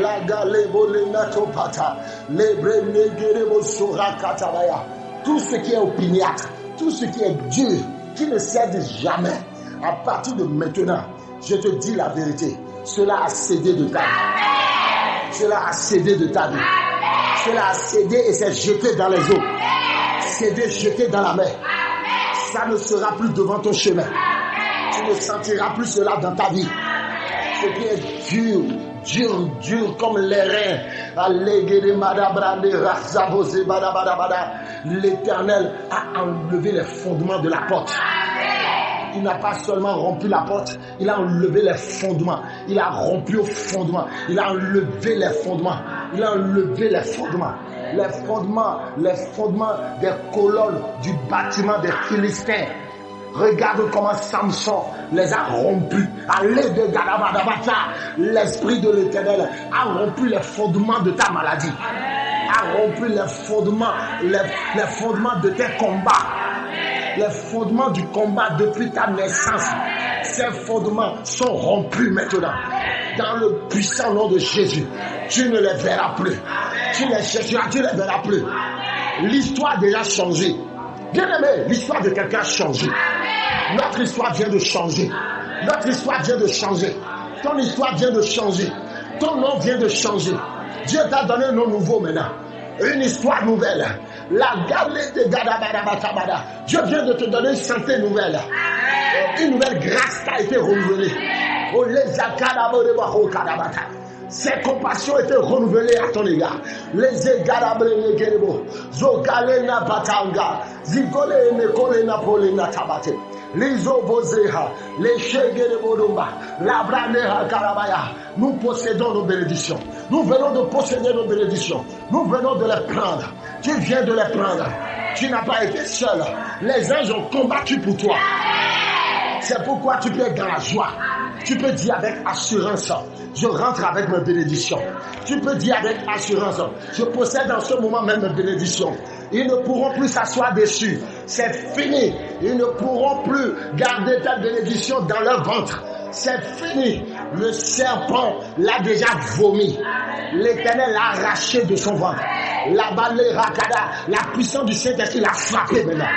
La galebo le natopata. Le brene gerebo sorakatavaya. Tout ce qui est opiniâtre, tout ce qui est dur, qui ne cède jamais, à partir de maintenant, je te dis la vérité. Cela a cédé de ta vie. Cela a cédé de ta vie. Cela a cédé et s'est jeté dans les eaux. cédé, jeté dans la mer. Ça ne sera plus devant ton chemin. Tu ne sentiras plus cela dans ta vie. Ce qui est dur comme les reins. L'Éternel a enlevé les fondements de la porte. Il n'a pas seulement rompu la porte, il a enlevé les fondements. Il a rompu au fondement. Il a enlevé les fondements. Il a enlevé les fondements. Les fondements des colonnes du bâtiment des Philistins. Regarde comment Samson les a rompus. À l'aide de Gadabadabata, l'Esprit de l'Éternel a rompu les fondements de ta maladie. A rompu les fondements de tes combats. Les fondements du combat depuis ta naissance. Ces fondements sont rompus maintenant. Dans le puissant nom de Jésus, tu ne les verras plus. Tu les chercheras, tu ne les verras plus. L'histoire a déjà changé. Bien aimé, l'histoire de quelqu'un a changé. Notre histoire vient de changer. Notre histoire vient de changer. Ton histoire vient de changer. Ton nom vient de changer. Dieu t'a donné un nom nouveau maintenant. Une histoire nouvelle. La galette de Gadabadabatabada. Dieu vient de te donner une santé nouvelle. Une nouvelle grâce qui a été renouvelée. Ses compassions étaient renouvelées à ton égard. Les égarabrene gerebo, zogalena batanga, zigole nekolena polena tabate, lizo bozeha, les chegerebo domba, labraneha karabaya. Nous possédons nos bénédictions. Nous venons de posséder nos bénédictions. Nous venons de les prendre. Tu viens de les prendre. Tu n'as pas été seul. Les anges ont combattu pour toi. C'est pourquoi tu peux être dans la joie. Tu peux dire avec assurance, je rentre avec mes bénédictions. Tu peux dire avec assurance, je possède en ce moment même mes bénédictions. Ils ne pourront plus s'asseoir dessus. C'est fini. Ils ne pourront plus garder ta bénédiction dans leur ventre. C'est fini. Le serpent l'a déjà vomi. L'Éternel l'a arraché de son ventre. La puissance du Saint-Esprit l'a frappé maintenant.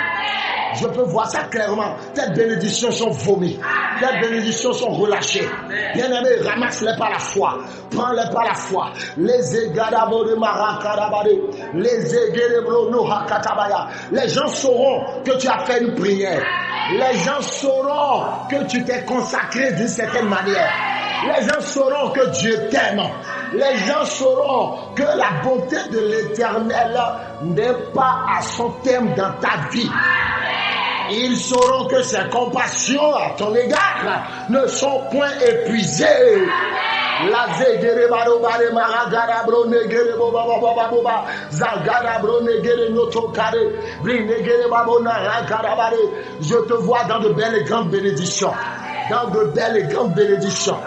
Je peux voir ça clairement. Tes bénédictions sont vomies. Tes bénédictions sont relâchées. Bien-aimé, ramasse-les par la foi. Prends-les par la foi. Les égadabo de Marakarabade. Les égadabo no hakatabaya. Les gens sauront que tu as fait une prière. Les gens sauront que tu t'es consacré d'une certaine manière. Les gens sauront que Dieu t'aime. Les gens sauront que la bonté de l'Éternel n'est pas à son terme dans ta vie. Ils sauront que ses compassions à ton égard ne sont point épuisées. La zegere baro bare maragara bro negere boba boba boba zagara bro negere noto kare bri negere babona rakara bare. Je te vois dans de belles et grandes bénédictions. Dans de belles et grandes bénédictions.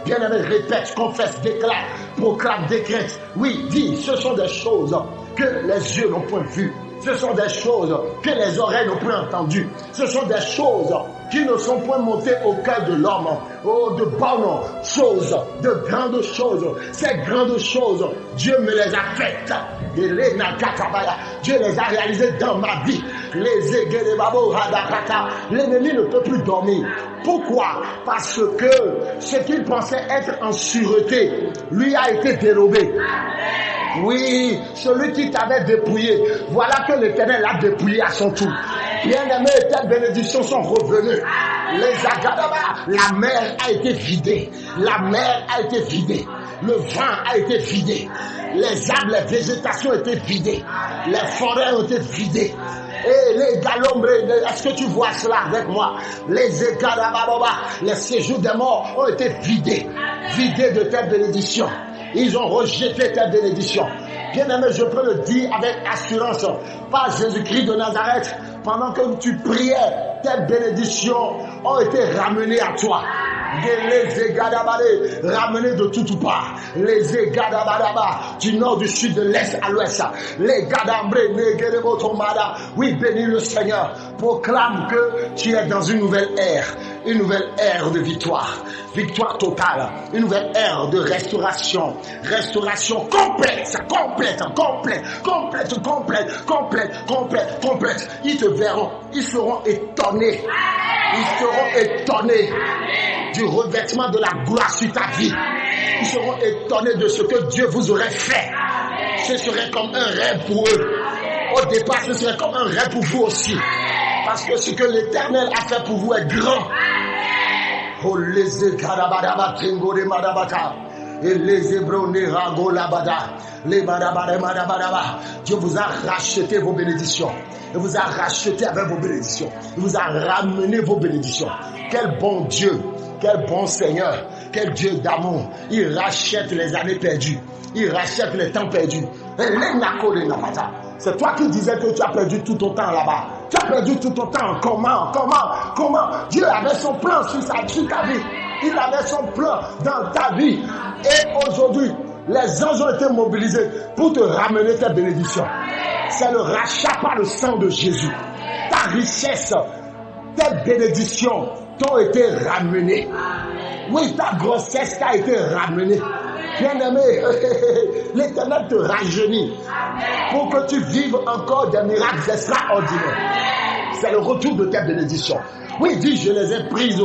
Bien-aimé, répète, confesse, déclare, proclame, décrète. Oui, dis, ce sont des choses que les yeux n'ont point vues. Ce sont des choses que les oreilles n'ont point entendues. Ce sont des choses qui ne sont point montées au cœur de l'homme. Oh, de bonnes choses, de grandes choses. Ces grandes choses, Dieu me les a faites. Dieu les a réalisées dans ma vie. L'ennemi ne peut plus dormir. Pourquoi? Parce que ce qu'il pensait être en sûreté lui a été dérobé. Oui, celui qui t'avait dépouillé, voilà que l'Éternel l'a dépouillé à son tour. Bien-aimés, tes bénédictions sont revenues. Les agadaba, la mer a été vidée. La mer a été vidée. Le vent a été vidé. Les arbres, les végétations ont été vidées. Les forêts ont été vidées. Et les galombres, est-ce que tu vois cela avec moi? Les écarababa, les séjours des morts ont été vidés. Vidés de tes bénédictions. Ils ont rejeté tes bénédictions. Bien-aimé, je peux le dire avec assurance. Par Jésus-Christ de Nazareth, pendant que tu priais, tes bénédictions ont été ramenées à toi. Les égadabadés, ramenés de tout part. Les égadabadaba, du nord, du sud, de l'est à l'ouest. Les gadambrés, negerebo tomada. Oui, bénis le Seigneur. Proclame que tu es dans une nouvelle ère. Une nouvelle ère de victoire. Victoire totale. Une nouvelle ère de restauration. Restauration complète. Ils te verront. Ils seront étonnés. Ils seront étonnés du revêtement de la gloire sur ta vie. Ils seront étonnés de ce que Dieu vous aurait fait. ce serait comme un rêve pour eux. Au départ, ce serait comme un rêve pour vous aussi. Parce que ce que l'Éternel a fait pour vous est grand. Oh, les Karabadaba, Tringo de Madabata. Et les Hébreux, les Rago, Labada, les Madabada. Dieu vous a racheté vos bénédictions. Il vous a racheté avec vos bénédictions. Il vous a ramené vos bénédictions. Quel bon Dieu, quel bon Seigneur, quel Dieu d'amour. Il rachète les années perdues. Il rachète les temps perdus. C'est toi qui disais que tu as perdu tout ton temps là-bas. Tu as perdu tout ton temps. Comment? Dieu avait son plan sur ta vie. Il avait son plan dans ta vie. Et aujourd'hui, les anges ont été mobilisés pour te ramener tes bénédictions. C'est le rachat par le sang de Jésus. Ta richesse, tes bénédictions t'ont été ramenées. Oui, ta grossesse t'a été ramenée. Bien-aimé, l'Éternel te rajeunit pour que tu vives encore des miracles extraordinaires. C'est le retour de tes bénédictions. Oui, dis, je les ai prises,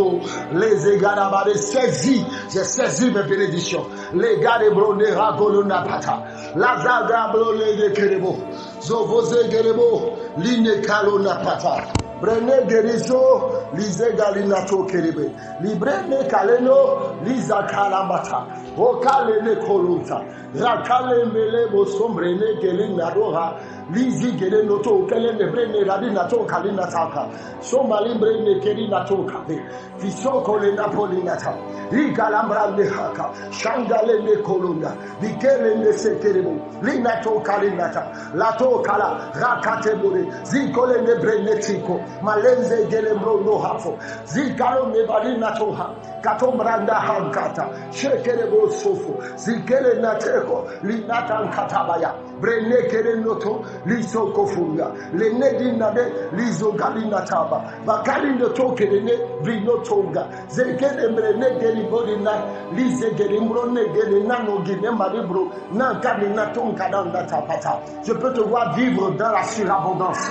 les égarabas, j'ai saisi mes bénédictions. Les gars de Broné, Ragolona Pata, la Zagablo, les Kerebo, Zovose Gerebo, Line Kalona Pata. Brene Gerizo, Lise Galinato Kerebe, Librene Kaleno, Lisa Kalamata, Okalene Kolunta, Rakale Melebo Sombrene Gelinadora, Lisi Gelenoto, Kelene Brene Radinato Kalinataka, Somalibrene Kerinato Kabe, Fisoko le Napolinata, Igalambra Lehaka, Shangale ne Kolunda, Vikele ne Sekerebo, Linato Kalinata, Lato Kala, Rakatebore, Zikole ne Brenetiko, Malenze gelembro no hafo. Zikalo nebali natoha. Katombranda hankata. Shekerebo sofo. Zikele nateko. Linatan katabaya. Brene kere noto. Liso kofunga. Lenedi nade. Liso gali nataba. Bakali noto kerene. Vino tonga. Zekele mbrene geli bodina. Lise gelimbro ne geli nano gine maribro. Nankali naton kadanda tapata. Je peux te voir vivre dans la surabondance.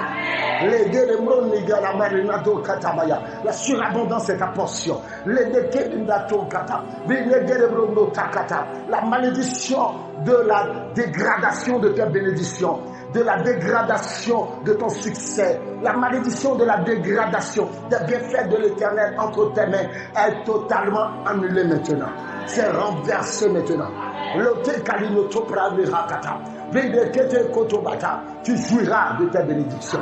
Les gelembro ne la surabondance est ta portion. La malédiction de la dégradation de tes bénédictions, de la dégradation de ton succès, la malédiction de la dégradation des bienfaits de l'Éternel entre tes mains est totalement annulée maintenant. C'est renversé maintenant. Tu jouiras de tes bénédictions.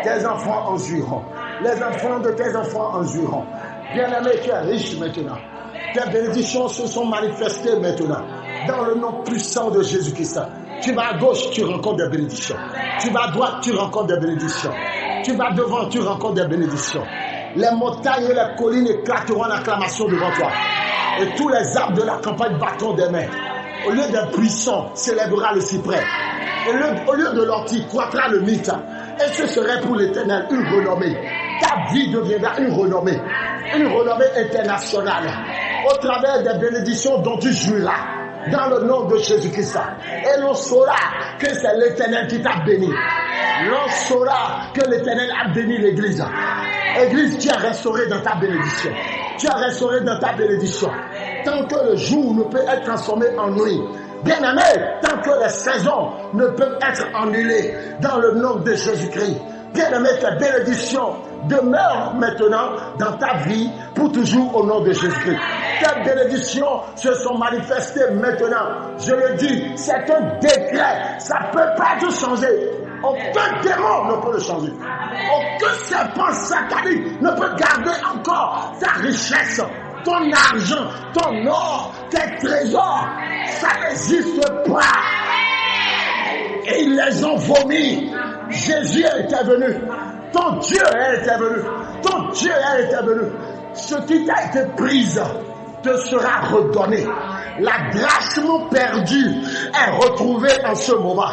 Tes enfants en jouiront. Les enfants de tes enfants en jouiront. Bien-aimé, tu es riche maintenant. Tes bénédictions se sont manifestées maintenant. Dans le nom puissant de Jésus-Christ. Tu vas à gauche, tu rencontres des bénédictions. Tu vas à droite, tu rencontres des bénédictions. Tu vas devant, tu rencontres des bénédictions. Les montagnes et les collines éclateront en acclamation devant toi. Et tous les arbres de la campagne battront des mains. Au lieu d'un buisson, s'élèvera le cyprès. Et au lieu de l'ortie, croîtra le mythe. Et ce serait pour l'Éternel une renommée. Ta vie deviendra une renommée internationale. Au travers des bénédictions dont tu jouiras. Dans le nom de Jésus-Christ. Et l'on saura que c'est l'Éternel qui t'a béni. L'on saura que l'Éternel a béni l'Église. Église, tu es restauré dans ta bénédiction. Tu es restauré dans ta bénédiction. Tant que le jour ne peut être transformé en nuit. Bien-aimé, tant que les saisons ne peuvent être annulées dans le nom de Jésus-Christ. Bien-aimé, tes bénédictions demeurent maintenant dans ta vie pour toujours au nom de Jésus-Christ. Tes bénédictions se sont manifestées maintenant. Je le dis, c'est un décret. Ça ne peut pas te changer. Aucun démon ne peut le changer. Aucun serpent satanique ne peut garder encore ta richesse, ton argent, ton or, tes trésors. Ça n'existe pas. Et ils les ont vomis. Jésus était venu. Ton Dieu était venu. Ton Dieu était venu. Ce qui t'a été prise te sera redonné. La drachme perdue est retrouvée en ce moment.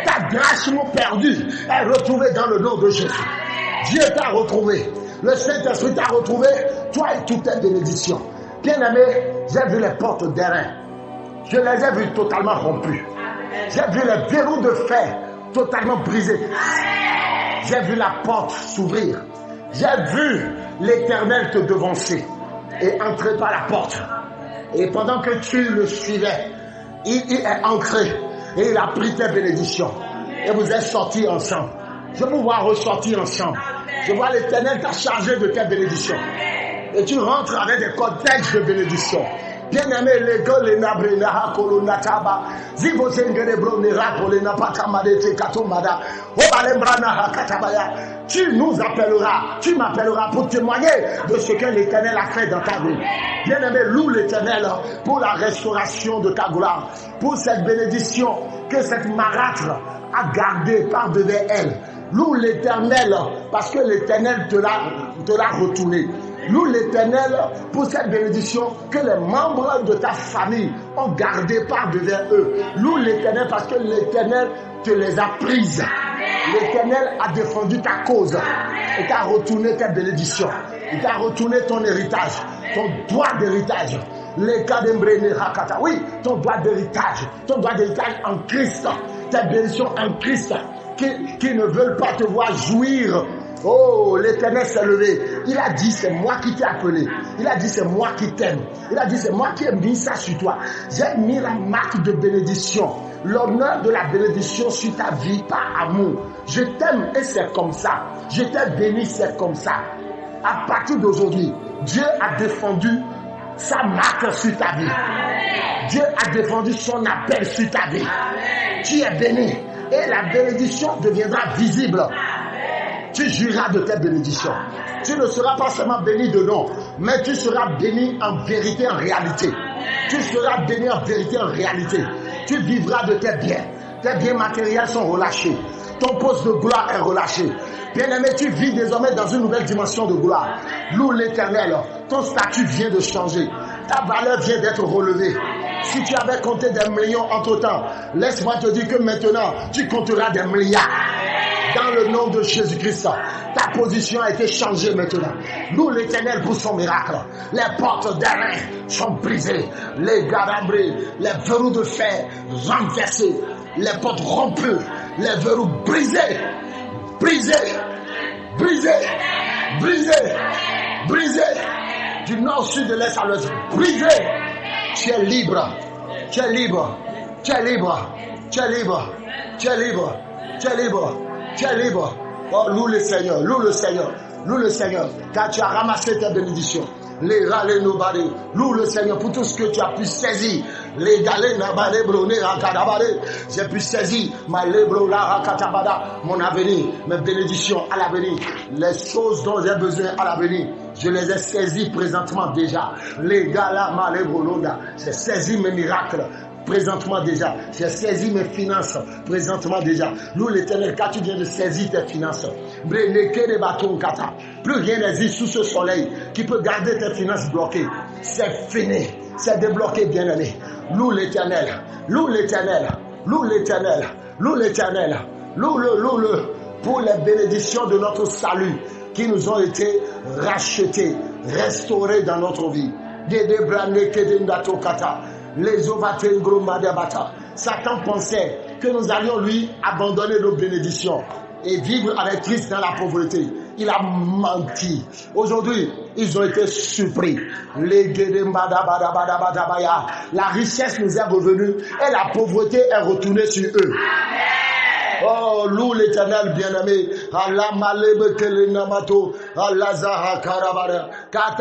Ta drachme perdue est retrouvée dans le nom de Jésus. Dieu t'a retrouvé. Le Saint-Esprit t'a retrouvé. Toi et toutes tes bénédictions. Bien-aimé, j'ai vu les portes d'airain. Je les ai vues totalement rompues. J'ai vu les verrous de fer totalement brisés. J'ai vu la porte s'ouvrir. J'ai vu l'Éternel te devancer et entrer par la porte. Et pendant que tu le suivais, il est entré Et il a pris tes bénédictions. Et vous êtes sortis ensemble. Je vous vois ressortir ensemble. Je vois l'Éternel t'a chargé de tes bénédictions. Et tu rentres avec des cortèges de bénédictions. Bien-aimé, l'école, les nabres, naha, kolona, taba, zivo, zengere, bro, nera, kolena, patamade, te, katomada, obalembra, naha, katabaya. Tu nous appelleras, tu m'appelleras pour témoigner de ce que l'Éternel a fait dans ta vie. Bien-aimé, loue l'Éternel pour la restauration de ta gloire, pour cette bénédiction que cette marâtre a gardée par devant elle. Loue l'Éternel parce que l'Éternel te l'a retourné. Loue l'Éternel pour cette bénédiction que les membres de ta famille ont gardé par devant eux. Loue l'Éternel parce que l'Éternel te les a prises. L'Éternel a défendu ta cause et t'a retourné tes bénédictions. Il t'a retourné ton héritage, ton droit d'héritage. Oui, ton droit d'héritage en Christ. Tes bénédictions en Christ qui ne veulent pas te voir jouir. Oh, l'Éternel s'est levé. Il a dit, c'est moi qui t'ai appelé. Il a dit, c'est moi qui t'aime. Il a dit, c'est moi qui ai mis ça sur toi. J'ai mis la marque de bénédiction. L'honneur de la bénédiction sur ta vie par amour. Je t'aime et c'est comme ça. Je t'ai béni, c'est comme ça. À partir d'aujourd'hui, Dieu a défendu sa marque sur ta vie. Dieu a défendu son appel sur ta vie. Tu es béni et la bénédiction deviendra visible. Tu jureras de tes bénédictions. Tu ne seras pas seulement béni de nom, mais tu seras béni en vérité, en réalité. Tu seras béni en vérité, en réalité. Tu vivras de tes biens. Tes biens matériels sont relâchés. Ton poste de gloire est relâché. Bien-aimé, tu vis désormais dans une nouvelle dimension de gloire. Loue l'Éternel. Ton statut vient de changer. Ta valeur vient d'être relevée. Si tu avais compté des millions entre-temps, laisse-moi te dire que maintenant, tu compteras des milliards. Dans le nom de Jésus-Christ, ta position a été changée maintenant. Loue l'Éternel pour son miracle. Les portes d'airain sont brisées. Les garambrés, les verrous de fer renversés. Les portes rompues. Les verrous brisés. Brisés. Brisés. Brisés. Brisés. Du nord, au sud, de l'est à l'ouest. Brisés. Tu es libre. Tu es libre. Tu es libre. Tu es libre. Tu es libre. Tu es libre. Tu es libre. Oh, loue le Seigneur, loue le Seigneur, loue le Seigneur, car tu as ramassé tes bénédictions. Les râles nobari, loue le Seigneur pour tout ce que tu as pu saisir. Les galets nabare broné rakadabare, j'ai pu saisir ma lebro la rakatabada, mon avenir, mes bénédictions à l'avenir, les choses dont j'ai besoin à l'avenir. Je les ai saisies présentement déjà. Les galas ma lebronoda, j'ai saisi mes miracles. Présentement déjà, j'ai saisi mes finances. Présentement déjà, loue l'Éternel car tu viens de saisir tes finances. Plus rien n'existe sous ce soleil qui peut garder tes finances bloquées. C'est fini, c'est débloqué, bien-aimé. Loue l'Éternel, loue l'Éternel, loue l'Éternel, loue l'Éternel, loue-le pour les bénédictions de notre salut qui nous ont été rachetées, restaurées dans notre vie. Les Satan pensait que nous allions lui abandonner nos bénédictions et vivre avec Christ dans la pauvreté. Il a menti. Aujourd'hui, ils ont été surpris. La richesse nous est revenue et la pauvreté est retournée sur eux. Oh, loue l'Éternel, bien-aimé. Allah malebe kelenamato, Allah zaha karabara.